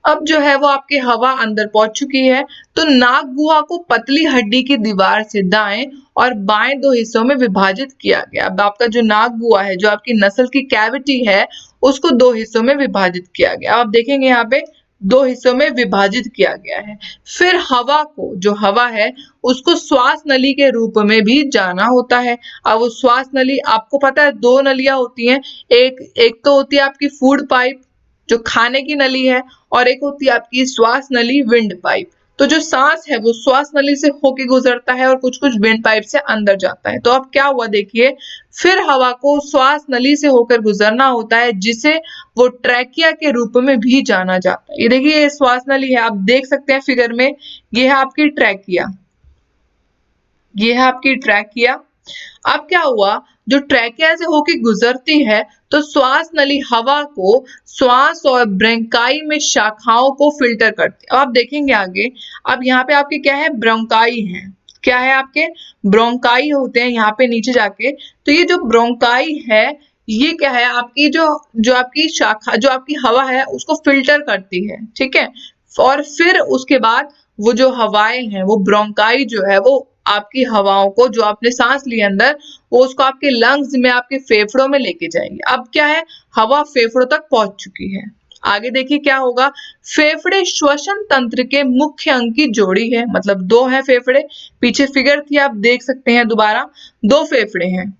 अब जो है वो आपकी हवा अंदर पहुंच चुकी है, तो नाक गुहा को पतली हड्डी की दीवार से दाएं और बाएं दो हिस्सों में विभाजित किया गया। अब आपका जो नाक गुहा है, जो आपकी नसल की कैविटी है, उसको दो हिस्सों में विभाजित किया गया। आप देखेंगे यहाँ पे दो हिस्सों में विभाजित किया गया है। फिर हवा को, जो हवा है, उसको श्वास नली के रूप में भी जाना होता है। अब वो श्वास नली आपको पता है दो नलियां होती हैं, एक तो होती है आपकी फूड पाइप जो खाने की नली है, और एक होती है आपकी श्वास नली विंड पाइप। तो जो सांस है वो श्वास नली से होके गुजरता है और कुछ कुछ विंड पाइप से अंदर जाता है। तो अब क्या हुआ देखिए, फिर हवा को श्वास नली से होकर गुजरना होता है, जिसे वो ट्रैकिया के रूप में भी जाना जाता है। ये देखिए, ये श्वास नली है, आप देख सकते हैं फिगर में, ये है आपकी ट्रैकिया, ये है आपकी ट्रैकिया। अब क्या हुआ, जो ट्रैकिया से होके गुजरती है तो श्वास नली हवा को श्वास और ब्रोंकाई में शाखाओं को फिल्टर करती है। अब आप देखेंगे आगे, अब यहाँ पे आपके क्या है, ब्रोंकाई है, क्या है आपके ब्रोंकाई होते हैं यहाँ पे नीचे जाके। तो ये जो ब्रोंकाई है ये क्या है, आपकी जो आपकी शाखा, जो आपकी हवा है उसको फिल्टर करती है, ठीक है। और फिर उसके बाद वो जो हवाएं हैं, वो ब्रोंकाई जो है वो आपकी हवाओं को, जो आपने सांस ली अंदर, वो उसको आपके लंग्स में, आपके फेफड़ों में लेके जाएंगे। अब क्या है, हवा फेफड़ों तक पहुंच चुकी है। आगे देखिए क्या होगा, फेफड़े श्वसन तंत्र के मुख्य अंग की जोड़ी है, मतलब दो है फेफड़े, पीछे फिगर थी आप देख सकते हैं, दोबारा दो फेफड़े हैं।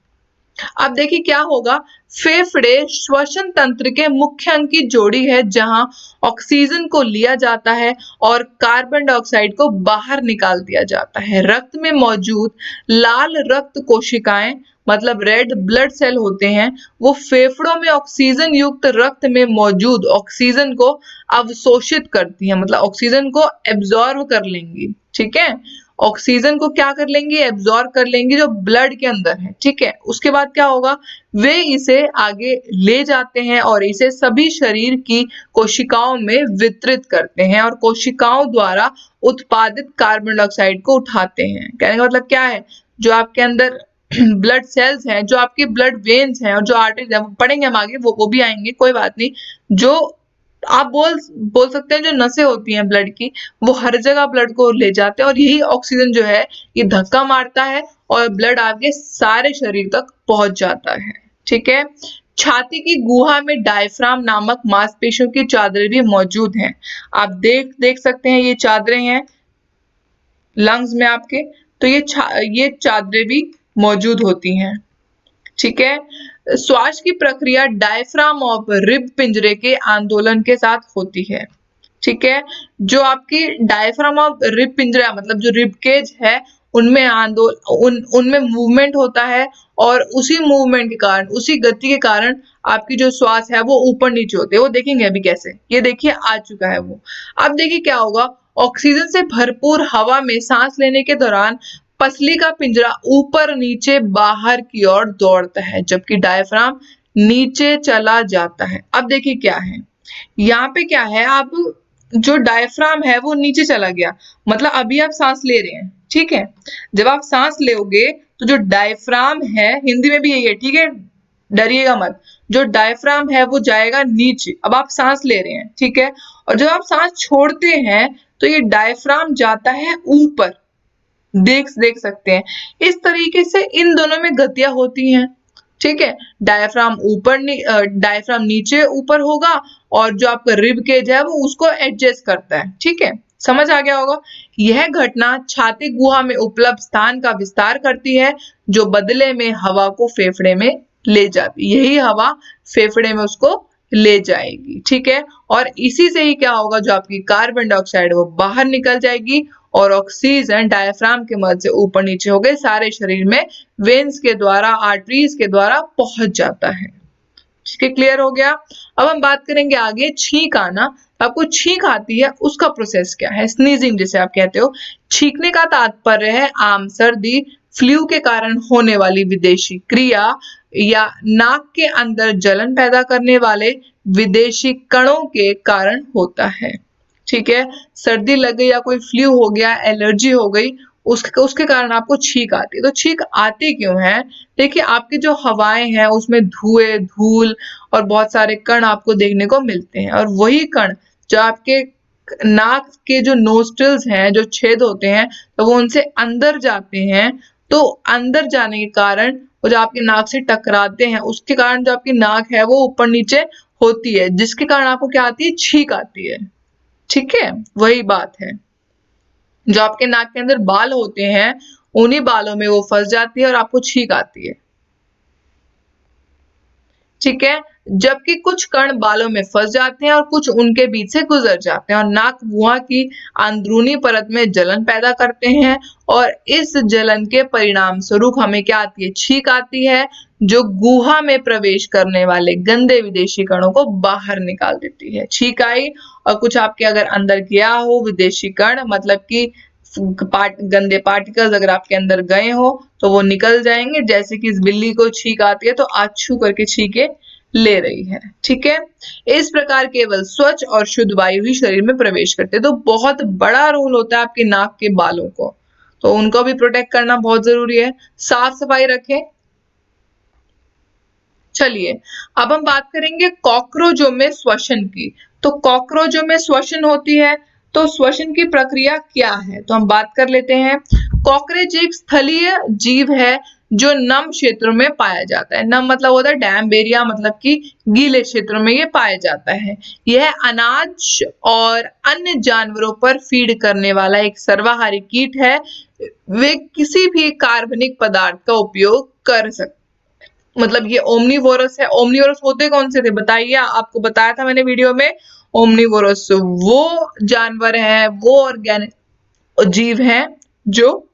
अब देखिए क्या होगा, फेफड़े श्वसन तंत्र के मुख्य अंग की जोड़ी है, जहां ऑक्सीजन को लिया जाता है और कार्बन डाइऑक्साइड को बाहर निकाल दिया जाता है। रक्त में मौजूद लाल रक्त कोशिकाएं, मतलब रेड ब्लड सेल होते हैं, वो फेफड़ों में ऑक्सीजन युक्त रक्त में मौजूद ऑक्सीजन को अवशोषित करती हैं, मतलब ऑक्सीजन को एब्जॉर्ब कर लेंगी, ठीक है। ऑक्सीजन को क्या कर लेंगी, एब्जॉर्ब कर लेंगी, जो ब्लड के अंदर है, ठीक है। उसके बाद क्या होगा, वे इसे आगे ले जाते हैं और इसे सभी शरीर की कोशिकाओं में वितरित करते हैं और कोशिकाओं द्वारा उत्पादित कार्बन डाइऑक्साइड को उठाते हैं। कहने का मतलब क्या है, जो आपके अंदर ब्लड सेल्स हैं, जो आपके ब्लड वेन्स हैं और जो आर्टरीज हैं, वो पढ़ेंगे हम आगे, वो भी आएंगे, कोई बात नहीं। जो आप बोल सकते हैं, जो नसें होती हैं ब्लड की, वो हर जगह ब्लड को ले जाते हैं और यही ऑक्सीजन जो है ये धक्का मारता है और ब्लड आपके सारे शरीर तक पहुंच जाता है, ठीक है। छाती की गुहा में डायफ्राम नामक मांसपेशियों की चादरें भी मौजूद हैं। आप देख सकते हैं, ये चादरें हैं लंग्स में आपके, तो ये चादरें भी मौजूद होती हैं, ठीक है। श्वास की प्रक्रिया डायफ्राम और रिब पिंजरे के आंदोलन के साथ होती है, ठीक है। जो आपकी डायफ्राम और रिब पिंजरा, मतलब जो रिब केज है, उनमें उनमें मूवमेंट होता है और उसी मूवमेंट के कारण, उसी गति के कारण आपकी जो श्वास है वो ऊपर नीचे होती है। वो देखेंगे अभी कैसे, ये देखिए आ चुका है वो। अब देखिए क्या होगा, ऑक्सीजन से भरपूर हवा में सांस लेने के दौरान पसली का पिंजरा ऊपर नीचे बाहर की ओर दौड़ता है, जबकि डायफ्राम नीचे चला जाता है। अब देखिए क्या है, यहाँ पे क्या है, आप जो डायफ्राम है वो नीचे चला गया, मतलब अभी आप सांस ले रहे हैं, ठीक है। जब आप सांस लेोगे तो जो डायफ्राम है, हिंदी में भी यही है, ठीक है, डरिएगा मत, जो डायफ्राम है वो जाएगा नीचे। अब आप सांस ले रहे हैं, ठीक है, और जब आप सांस छोड़ते हैं तो ये डायफ्राम जाता है ऊपर, देख सकते हैं। इस तरीके से इन दोनों में गतियां होती हैं, ठीक है। डायफ्राम नीचे ऊपर होगा और जो आपका रिब केज है वो उसको एडजस्ट करता है, ठीक है, समझ आ गया होगा। यह घटना छाती गुहा में उपलब्ध स्थान का विस्तार करती है, जो बदले में हवा को फेफड़े में ले जाती है। यही हवा फेफड़े में उसको ले जाएगी, ठीक है। और इसी से ही क्या होगा, जो आपकी कार्बन डाइऑक्साइड वो बाहर निकल जाएगी और ऑक्सीजन डायफ्राम के मदद से ऊपर नीचे हो गए सारे शरीर में वेन्स के द्वारा, आर्टरीज के द्वारा पहुंच जाता है, ठीक है, क्लियर हो गया। अब हम बात करेंगे आगे छींक आना। आपको छींक आती है, उसका प्रोसेस क्या है, स्नीजिंग जिसे आप कहते हो। छींकने का तात्पर्य है आम सर्दी, फ्लू के कारण होने वाली विदेशी क्रिया या नाक के अंदर जलन पैदा करने वाले विदेशी कणों के कारण होता है, ठीक है। सर्दी लग गई या कोई फ्लू हो गया, एलर्जी हो गई, उसके कारण आपको छींक आती है। तो छींक आती क्यों है, देखिए आपकी जो हवाएं हैं उसमें धुएं, धूल और बहुत सारे कण आपको देखने को मिलते हैं, और वही कण जो आपके नाक के जो नोस्ट्रिल्स हैं, जो छेद होते हैं, तो वो उनसे अंदर जाते हैं। तो अंदर जाने के कारण वो जो आपकी नाक से टकराते हैं, उसके कारण जो आपकी नाक है वो ऊपर नीचे होती है, जिसके कारण आपको क्या आती है, छींक आती है, ठीक है। वही बात है, जो आपके नाक के अंदर बाल होते हैं उन्हीं बालों में वो फंस जाती है और आपको छींक आती है, ठीक है। जबकि कुछ कण बालों में फंस जाते हैं और कुछ उनके बीच से गुजर जाते हैं और नाक गुहा की अंदरूनी परत में जलन पैदा करते हैं और इस जलन के परिणाम स्वरूप हमें क्या आती है, छींक आती है, जो गुहा में प्रवेश करने वाले गंदे विदेशी कणों को बाहर निकाल देती है। छींक आई और कुछ आपके अगर अंदर गया हो विदेशी कण, मतलब कि गंदे पार्टिकल्स अगर आपके अंदर गए हो तो वो निकल जाएंगे। जैसे कि इस बिल्ली को छींक आती है तो आछू करके छींके ले रही है, ठीक है। इस प्रकार केवल स्वच्छ और शुद्ध वायु ही शरीर में प्रवेश करते हैं। तो बहुत बड़ा रोल होता है आपके नाक के बालों को, तो उनको भी प्रोटेक्ट करना बहुत जरूरी है। साफ सफाई रखें। चलिए अब हम बात करेंगे कॉकरोचों में श्वसन की। तो कॉकरोचों में श्वसन होती है, तो श्वसन की प्रक्रिया क्या है, तो हम बात कर लेते हैं। कॉकरोच एक स्थलीय जीव है जो नम क्षेत्रों में पाया जाता है। नम मतलब होता है डैम एरिया, मतलब कि गीले क्षेत्रों में ये पाया जाता है। यह अनाज और अन्य जानवरों पर फीड करने वाला एक सर्वाहारी कीट है। वे किसी भी कार्बनिक पदार्थ का उपयोग कर सकते, मतलब ये ओमनीवोरस है। ओमनीवोरस होते कौन से थे बताइए, आपको बताया था मैंने वीडियो में। ओमनीवोरस वो जानवर हैं, वो ऑर्गेनिक जीव हैं जो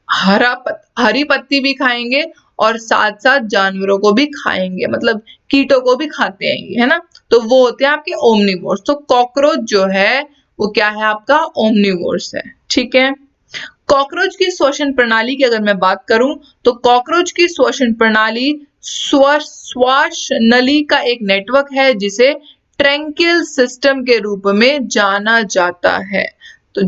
हरी पत्ती भी खाएंगे और साथ साथ जानवरों को भी खाएंगे, मतलब कीटों को भी खाते हैं, है ना। तो वो होते हैं आपके ओमनीवोर्स। तो कॉकरोच जो है वो क्या है, आपका ओमनीवोर्स है, ठीक है। कॉकरोच की श्वसन प्रणाली की अगर मैं बात करूं तो कॉकरोच की श्वसन प्रणाली श्वास नली का एक नेटवर्क है जिसे ट्रैंकियल सिस्टम के रूप में जाना जाता है। तो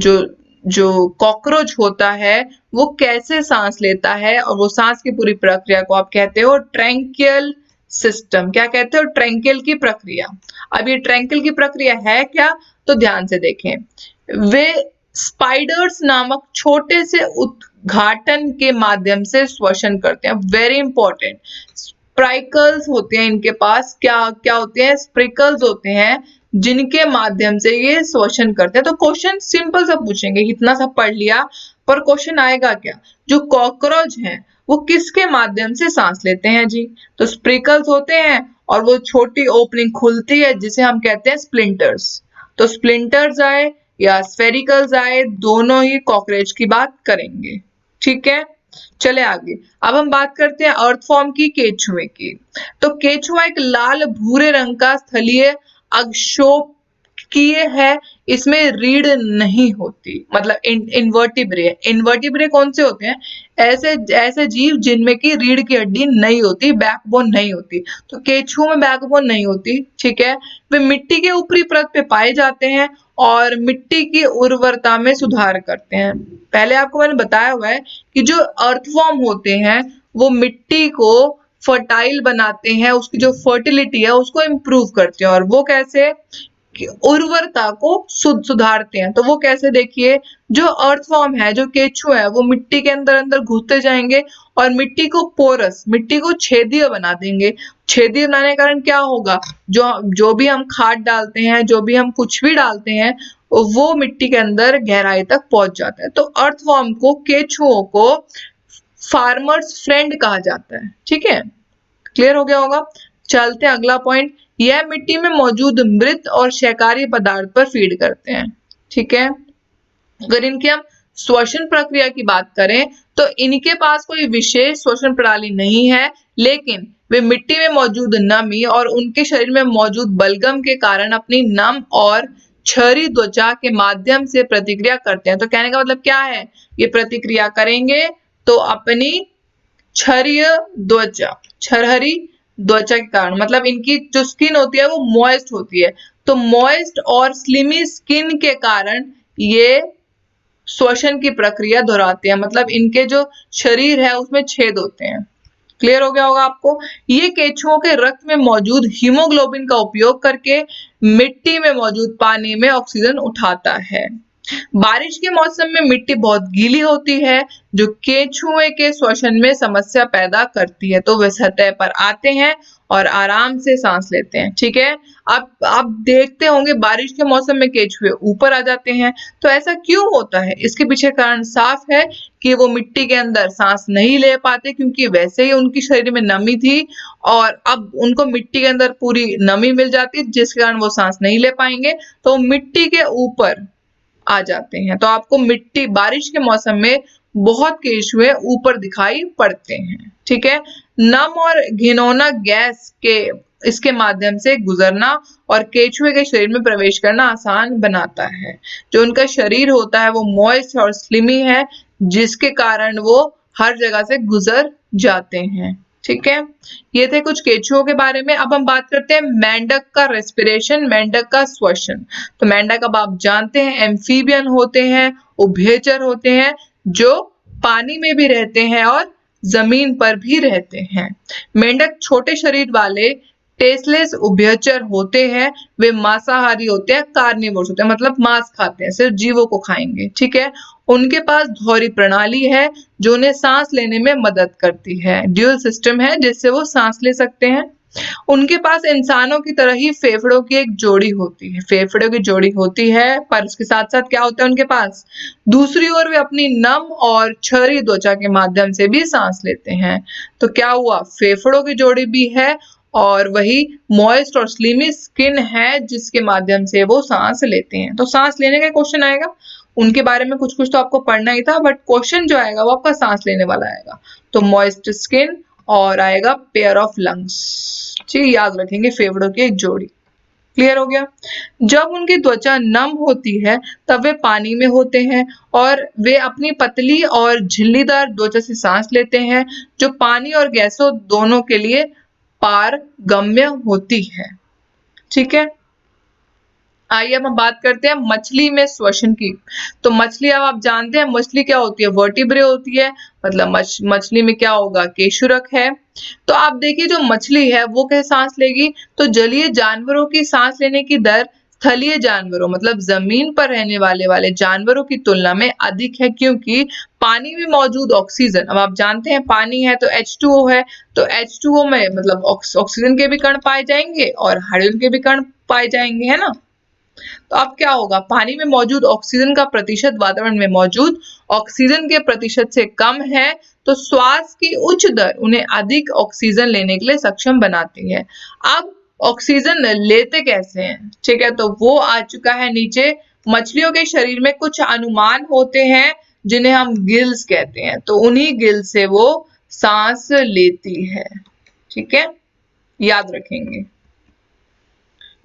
जो कॉकरोच होता है वो कैसे सांस लेता है और वो सांस की पूरी प्रक्रिया को आप कहते हो ट्रैंकियल सिस्टम। क्या कहते हो, ट्रैंकियल की प्रक्रिया। अब ये ट्रैंकियल की प्रक्रिया है क्या, तो ध्यान से देखें। वे स्पाइडर्स नामक छोटे से उद्घाटन के माध्यम से श्वसन करते हैं। Very important. स्प्राइकल्स होते हैं इनके पास, क्या क्या होते हैं, स्प्रिकल्स होते हैं जिनके माध्यम से ये श्वसन करते हैं। तो क्वेश्चन सिंपल सा पूछेंगे, इतना सब पढ़ लिया पर क्वेश्चन आएगा क्या, जो कॉकरोच हैं वो किसके माध्यम से सांस लेते हैं जी, तो स्प्रिकल्स होते हैं और वो छोटी ओपनिंग खुलती है जिसे हम कहते हैं स्प्लिंटर्स। तो स्प्लिंटर्स आए या स्फेरिकल्स आए, दोनों ही कॉकरोच की बात करेंगे, ठीक है। चले आगे। अब हम बात करते हैं अर्थफॉर्म की, केचुए की। तो केचुआ एक लाल भूरे रंग का स्थलीय अकशेरुकीय है। इसमें रीढ़ नहीं होती, मतलब इनवर्टिब्रे। इनवर्टिब्रे कौन से होते हैं, ऐसे जीव जिनमें की रीढ़ की हड्डी नहीं होती, बैकबोन नहीं होती। तो केचुओं में बैकबोन नहीं होती, ठीक है। वे मिट्टी के ऊपरी परत पे पाए जाते हैं और मिट्टी की उर्वरता में सुधार करते हैं। पहले आपको मैंने बताया हुआ है कि जो अर्थवॉर्म होते हैं वो मिट्टी को फर्टाइल बनाते हैं, उसकी जो फर्टिलिटी है उसको इम्प्रूव करते हैं। और वो कैसे, उर्वरता को सुधारते हैं। तो वो कैसे, देखिए, जो अर्थवॉर्म है, जो केचुआ है, वो मिट्टी के अंदर अंदर घुसते जाएंगे और मिट्टी को पोरस, मिट्टी को छेदीय बना देंगे। छेदीय बनाने के कारण क्या होगा, जो भी हम खाद डालते हैं, जो भी हम कुछ भी डालते हैं, वो मिट्टी के अंदर गहराई तक पहुंच जाता है। तो अर्थवॉर्म को, केचुओं को फार्मर्स फ्रेंड कहा जाता है, ठीक है। क्लियर हो गया होगा। चलते हैं अगला पॉइंट। यह मिट्टी में मौजूद मृत और क्षयकारी पदार्थ पर फीड करते हैं, ठीक है। अगर इनके हम श्वसन प्रक्रिया की बात करें तो इनके पास कोई विशेष श्वसन प्रणाली नहीं है, लेकिन वे मिट्टी में मौजूद नमी और उनके शरीर में मौजूद बलगम के कारण अपनी नम और छरी त्वचा के माध्यम से प्रतिक्रिया करते हैं। तो कहने का मतलब क्या है, ये प्रतिक्रिया करेंगे तो अपनी छरहरी त्वचा के कारण, मतलब इनकी जो स्किन होती है वो मॉइस्ट होती है, तो मॉइस्ट और स्लिमी स्किन के कारण ये श्वसन की प्रक्रिया दोहराते हैं, मतलब इनके जो शरीर है उसमें छेद होते हैं। क्लियर हो गया होगा आपको। ये केचुओं के रक्त में मौजूद हीमोग्लोबिन का उपयोग करके मिट्टी में मौजूद पानी में ऑक्सीजन उठाता है। बारिश के मौसम में मिट्टी बहुत गीली होती है जो केचुए के श्वसन में समस्या पैदा करती है। तो वे सतह पर आते हैं और आराम से सांस लेते हैं, ठीक है। अब आप देखते होंगे बारिश के मौसम में केचुए ऊपर आ जाते हैं, तो ऐसा क्यों होता है, इसके पीछे कारण साफ है कि वो मिट्टी के अंदर सांस नहीं ले पाते, क्योंकि वैसे ही उनकी शरीर में नमी थी और अब उनको मिट्टी के अंदर पूरी नमी मिल जाती है, जिस कारण वो सांस नहीं ले पाएंगे, तो मिट्टी के ऊपर आ जाते हैं। तो आपको मिट्टी बारिश के मौसम में बहुत केंचुए ऊपर दिखाई पड़ते हैं। ठीक है, नम और घिनौना गैस के इसके माध्यम से गुजरना और केंचुए के शरीर में प्रवेश करना आसान बनाता है। जो उनका शरीर होता है वो मॉइस्ट और स्लिमी है, जिसके कारण वो हर जगह से गुजर जाते हैं। ठीक है, ये थे कुछ केंचुओं के बारे में। अब हम बात करते हैं मेंढक का रेस्पिरेशन, मेंढक का श्वसन। तो मेंढक अब आप जानते हैं एम्फीबियन होते हैं, उभयचर होते हैं, जो पानी में भी रहते हैं और जमीन पर भी रहते हैं। मेंढक छोटे शरीर वाले टेस्टलेस उभयचर होते हैं। वे मांसाहारी होते हैं, कार्निवोर्स होते हैं, मतलब मांस खाते हैं, सिर्फ जीवों को खाएंगे। ठीक है, उनके पास धौरी प्रणाली है जो उन्हें सांस लेने में मदद करती है। ड्यूल सिस्टम है जिससे वो सांस ले सकते हैं। उनके पास इंसानों की तरह ही फेफड़ों की एक जोड़ी होती है, फेफड़ों की जोड़ी होती है, पर उसके साथ साथ क्या होता है उनके पास, दूसरी ओर वे अपनी नम और छरी त्वचा के माध्यम से भी सांस लेते हैं। तो क्या हुआ, फेफड़ों की जोड़ी भी है और वही मॉइस्ट और स्लिमी स्किन है जिसके माध्यम से वो सांस लेते हैं। तो सांस लेने का क्वेश्चन आएगा, उनके बारे में कुछ कुछ तो आपको पढ़ना ही था, बट क्वेश्चन जो आएगा वो आपका सांस लेने वाला आएगा। तो मॉइस्ट स्किन और आएगा पेयर ऑफ लंग्स। ठीक, याद रखेंगे फेफड़ों की एक जोड़ी। क्लियर हो गया। जब उनकी त्वचा नम होती है तब वे पानी में होते हैं और वे अपनी पतली और झिल्लीदार त्वचा से सांस लेते हैं, जो पानी और गैसों दोनों के लिए पारगम्य होती है। ठीक है, आइए अब हम बात करते हैं मछली में श्वसन की। तो मछली, अब आप जानते हैं मछली क्या होती है, वर्टिब्रे होती है, मतलब मछली में क्या होगा, केशुरक है। तो आप देखिए जो मछली है वो कैसे सांस लेगी, तो जलीय जानवरों की सांस लेने की दर स्थलीय जानवरों मतलब जमीन पर रहने वाले जानवरों की तुलना में अधिक है, क्योंकि पानी में मौजूद ऑक्सीजन, अब आप जानते हैं पानी है तो H2O है, तो H2O में मतलब ऑक्सीजन के भी कण पाए जाएंगे और हाइड्रोजन के भी कण पाए जाएंगे, है ना। तो अब क्या होगा, पानी में मौजूद ऑक्सीजन का प्रतिशत वातावरण में मौजूद ऑक्सीजन के प्रतिशत से कम है, तो श्वास की उच्च दर उन्हें अधिक ऑक्सीजन लेने के लिए सक्षम बनाती है। अब ऑक्सीजन लेते कैसे हैं, ठीक है, तो वो आ चुका है नीचे। मछलियों के शरीर में कुछ अनुमान होते हैं जिन्हें हम गिल्स कहते हैं, तो उन्हीं गिल्स से वो सांस लेती है। ठीक है, याद रखेंगे।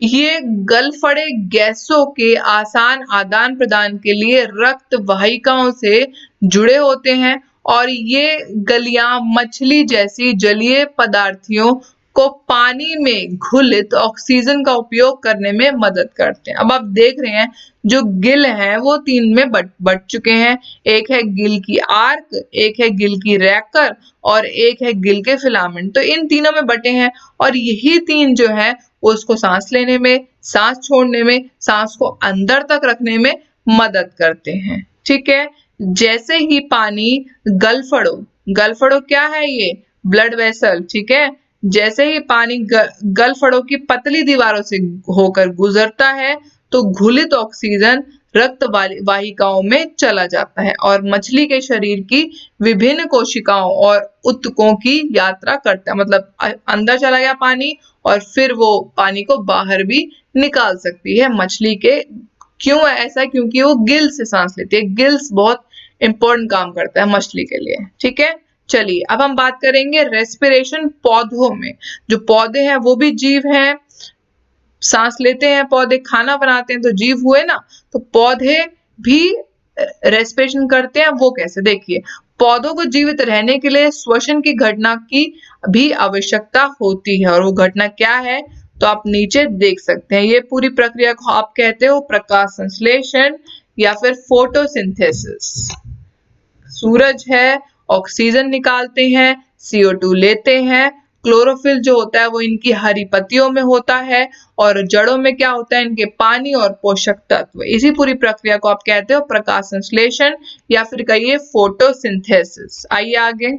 ये गलफड़े गैसों के आसान आदान प्रदान के लिए रक्त वाहिकाओं से जुड़े होते हैं और ये गलियां मछली जैसी जलीय पदार्थियों को पानी में घुलित ऑक्सीजन का उपयोग करने में मदद करते हैं। अब आप देख रहे हैं जो गिल हैं वो तीन में बट चुके हैं, एक है गिल की आर्क, एक है गिल की रैकर और एक है गिल के फिलामेंट। तो इन तीनों में बटे हैं और यही तीन जो है उसको सांस लेने में, सांस छोड़ने में, सांस को अंदर तक रखने में मदद करते हैं। ठीक है, जैसे ही पानी गलफड़ों क्या है, ये ब्लड वेसल। ठीक है, जैसे ही पानी गलफड़ों की पतली दीवारों से होकर गुजरता है तो घुलित ऑक्सीजन रक्त वाहिकाओं में चला जाता है और मछली के शरीर की विभिन्न कोशिकाओं और ऊतकों की यात्रा करता है, मतलब अंदर चला गया पानी और फिर वो पानी को बाहर भी निकाल सकती है मछली के। क्यों ऐसा, क्योंकि वो गिल से सांस लेती है। गिल्स बहुत इंपॉर्टेंट काम करता है मछली के लिए। ठीक है, चलिए अब हम बात करेंगे रेस्पिरेशन पौधों में। जो पौधे हैं वो भी जीव हैं, सांस लेते हैं पौधे, खाना बनाते हैं तो जीव हुए ना, तो पौधे भी रेस्पिरेशन करते हैं। वो कैसे, देखिए, पौधों को जीवित रहने के लिए श्वसन की घटना की भी आवश्यकता होती है और वो घटना क्या है तो आप नीचे देख सकते हैं। ये पूरी प्रक्रिया को आप कहते हो प्रकाश संश्लेषण या फिर फोटोसिंथेसिस। सूरज है, ऑक्सीजन निकालते हैं, CO2 लेते हैं, क्लोरोफिल जो होता है वो इनकी हरी पत्तियों में होता है और जड़ों में क्या होता है, इनके पानी और पोषक तत्व। इसी पूरी प्रक्रिया को आप कहते हो प्रकाश संश्लेषण या फिर कहिए फोटोसिंथेसिस। आइए आगे।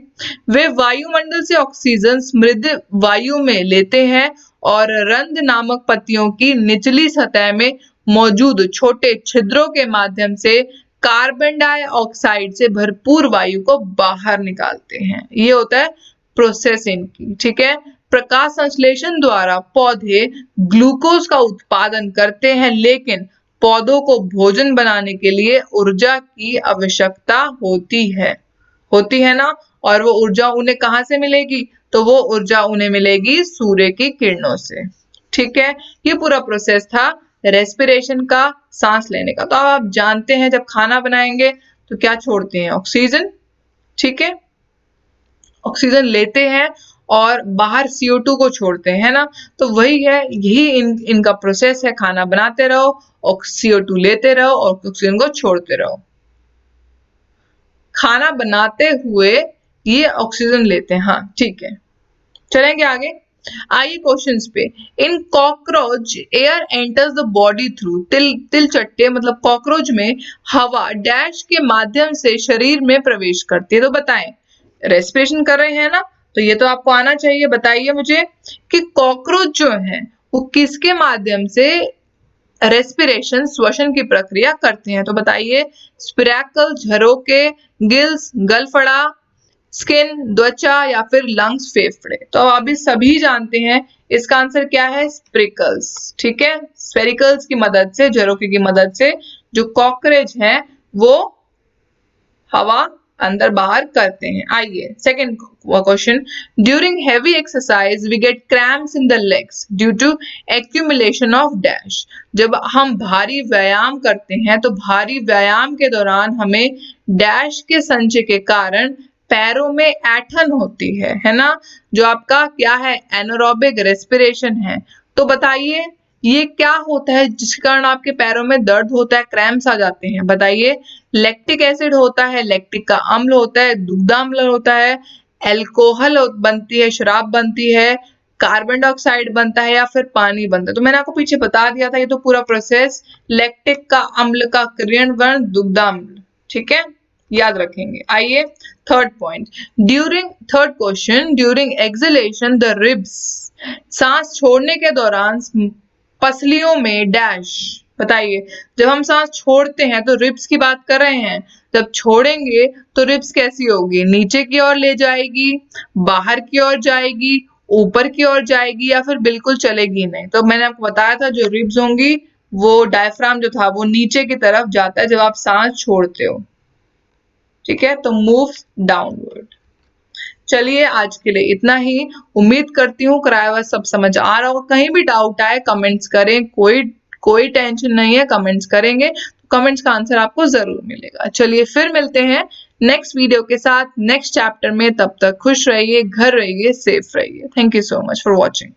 वे वायुमंडल से ऑक्सीजन समृद्ध वायु में लेते हैं और रंध्र नामक पत्तियों की निचली सतह में मौजूद छोटे छिद्रों के माध्यम से कार्बन डाइऑक्साइड से भरपूर वायु को बाहर निकालते हैं। ये होता है प्रोसेस इनकी, ठीक है। प्रकाश संश्लेषण द्वारा पौधे ग्लूकोज का उत्पादन करते हैं, लेकिन पौधों को भोजन बनाने के लिए ऊर्जा की आवश्यकता होती है ना। और वो ऊर्जा उन्हें कहाँ से मिलेगी? तो वो ऊर्जा उन्हें मिलेगी सूर्य की किरणों से, ठीक है। ये पूरा प्रोसेस था रेस्पिरेशन का, सांस लेने का। तो अब आप जानते हैं जब खाना बनाएंगे तो क्या छोड़ते हैं? ऑक्सीजन, ठीक है। ऑक्सीजन लेते हैं और बाहर CO2 को छोड़ते हैं, है ना। तो वही है, यही इनका प्रोसेस है। खाना बनाते रहो और CO2 लेते रहो और ऑक्सीजन को छोड़ते रहो। खाना बनाते हुए ये ऑक्सीजन लेते हैं, हाँ ठीक है। चलेंगे आगे। आइए क्वेश्चंस पे। इन cockroach air enters the body through, तिल चट्टे मतलब कॉकरोच में हवा डैश के माध्यम से शरीर में प्रवेश करती है। तो बताएं, रेस्पिरेशन कर रहे हैं ना, तो ये तो आपको आना चाहिए। बताइए मुझे कि कॉकरोच जो है वो किसके माध्यम से रेस्पिरेशन, श्वसन की प्रक्रिया करते हैं? तो बताइए, स्पिरैकल, झरोके, गिल्स, गलफड़ा, स्किन, त्वचा या फिर लंग्स, फेफड़े। तो अभी सभी जानते हैं इसका आंसर क्या है? स्पिरिकल्स, ठीक है। स्पेरिकल्स की मदद से, झरोके की मदद से जो कॉकरोच हैं वो हवा अंदर बाहर करते हैं। आइए second question. During heavy exercise we get cramps in the legs due to accumulation of dash. जब हम भारी व्यायाम करते हैं तो भारी व्यायाम के दौरान हमें डैश के संचय के कारण पैरों में ऐंठन होती है ना, जो आपका क्या है? एनारोबिक रेस्पिरेशन है। तो बताइए ये क्या होता है जिसके कारण आपके पैरों में दर्द होता है, क्रैम्प्स आ जाते हैं? बताइए, लैक्टिक एसिड होता है, लैक्टिक का अम्ल होता है, दुग्धाम्ल होता है, एल्कोहल बनती है, शराब बनती है, कार्बन डाइऑक्साइड बनता है या फिर पानी बनता है? तो मैंने आपको पीछे बता दिया था, ये तो पूरा प्रोसेस लैक्टिक का अम्ल का क्रियण वर्ण दुग्धाम्ल, ठीक है, याद रखेंगे। आइए third point. Third question, during exhalation the ribs, सांस छोड़ने के दौरान पसलियों में डैश। बताइए, जब हम सांस छोड़ते हैं तो रिब्स की बात कर रहे हैं, जब छोड़ेंगे तो रिब्स कैसी होगी? नीचे की ओर ले जाएगी, बाहर की ओर जाएगी, ऊपर की ओर जाएगी या फिर बिल्कुल चलेगी नहीं? तो मैंने आपको बताया था जो रिब्स होंगी वो डायफ्राम जो था वो नीचे की तरफ जाता है जब आप सांस छोड़ते हो, ठीक है। तो मूव डाउनवर्ड। चलिए आज के लिए इतना ही। उम्मीद करती हूँ कराया हुआ सब समझ आ रहा होगा। कहीं भी डाउट आए कमेंट्स करें, कोई टेंशन नहीं है, कमेंट्स करेंगे तो कमेंट्स का आंसर आपको जरूर मिलेगा। चलिए फिर मिलते हैं नेक्स्ट वीडियो के साथ, नेक्स्ट चैप्टर में। तब तक खुश रहिए, घर रहिए, सेफ रहिए। Thank you so much for watching.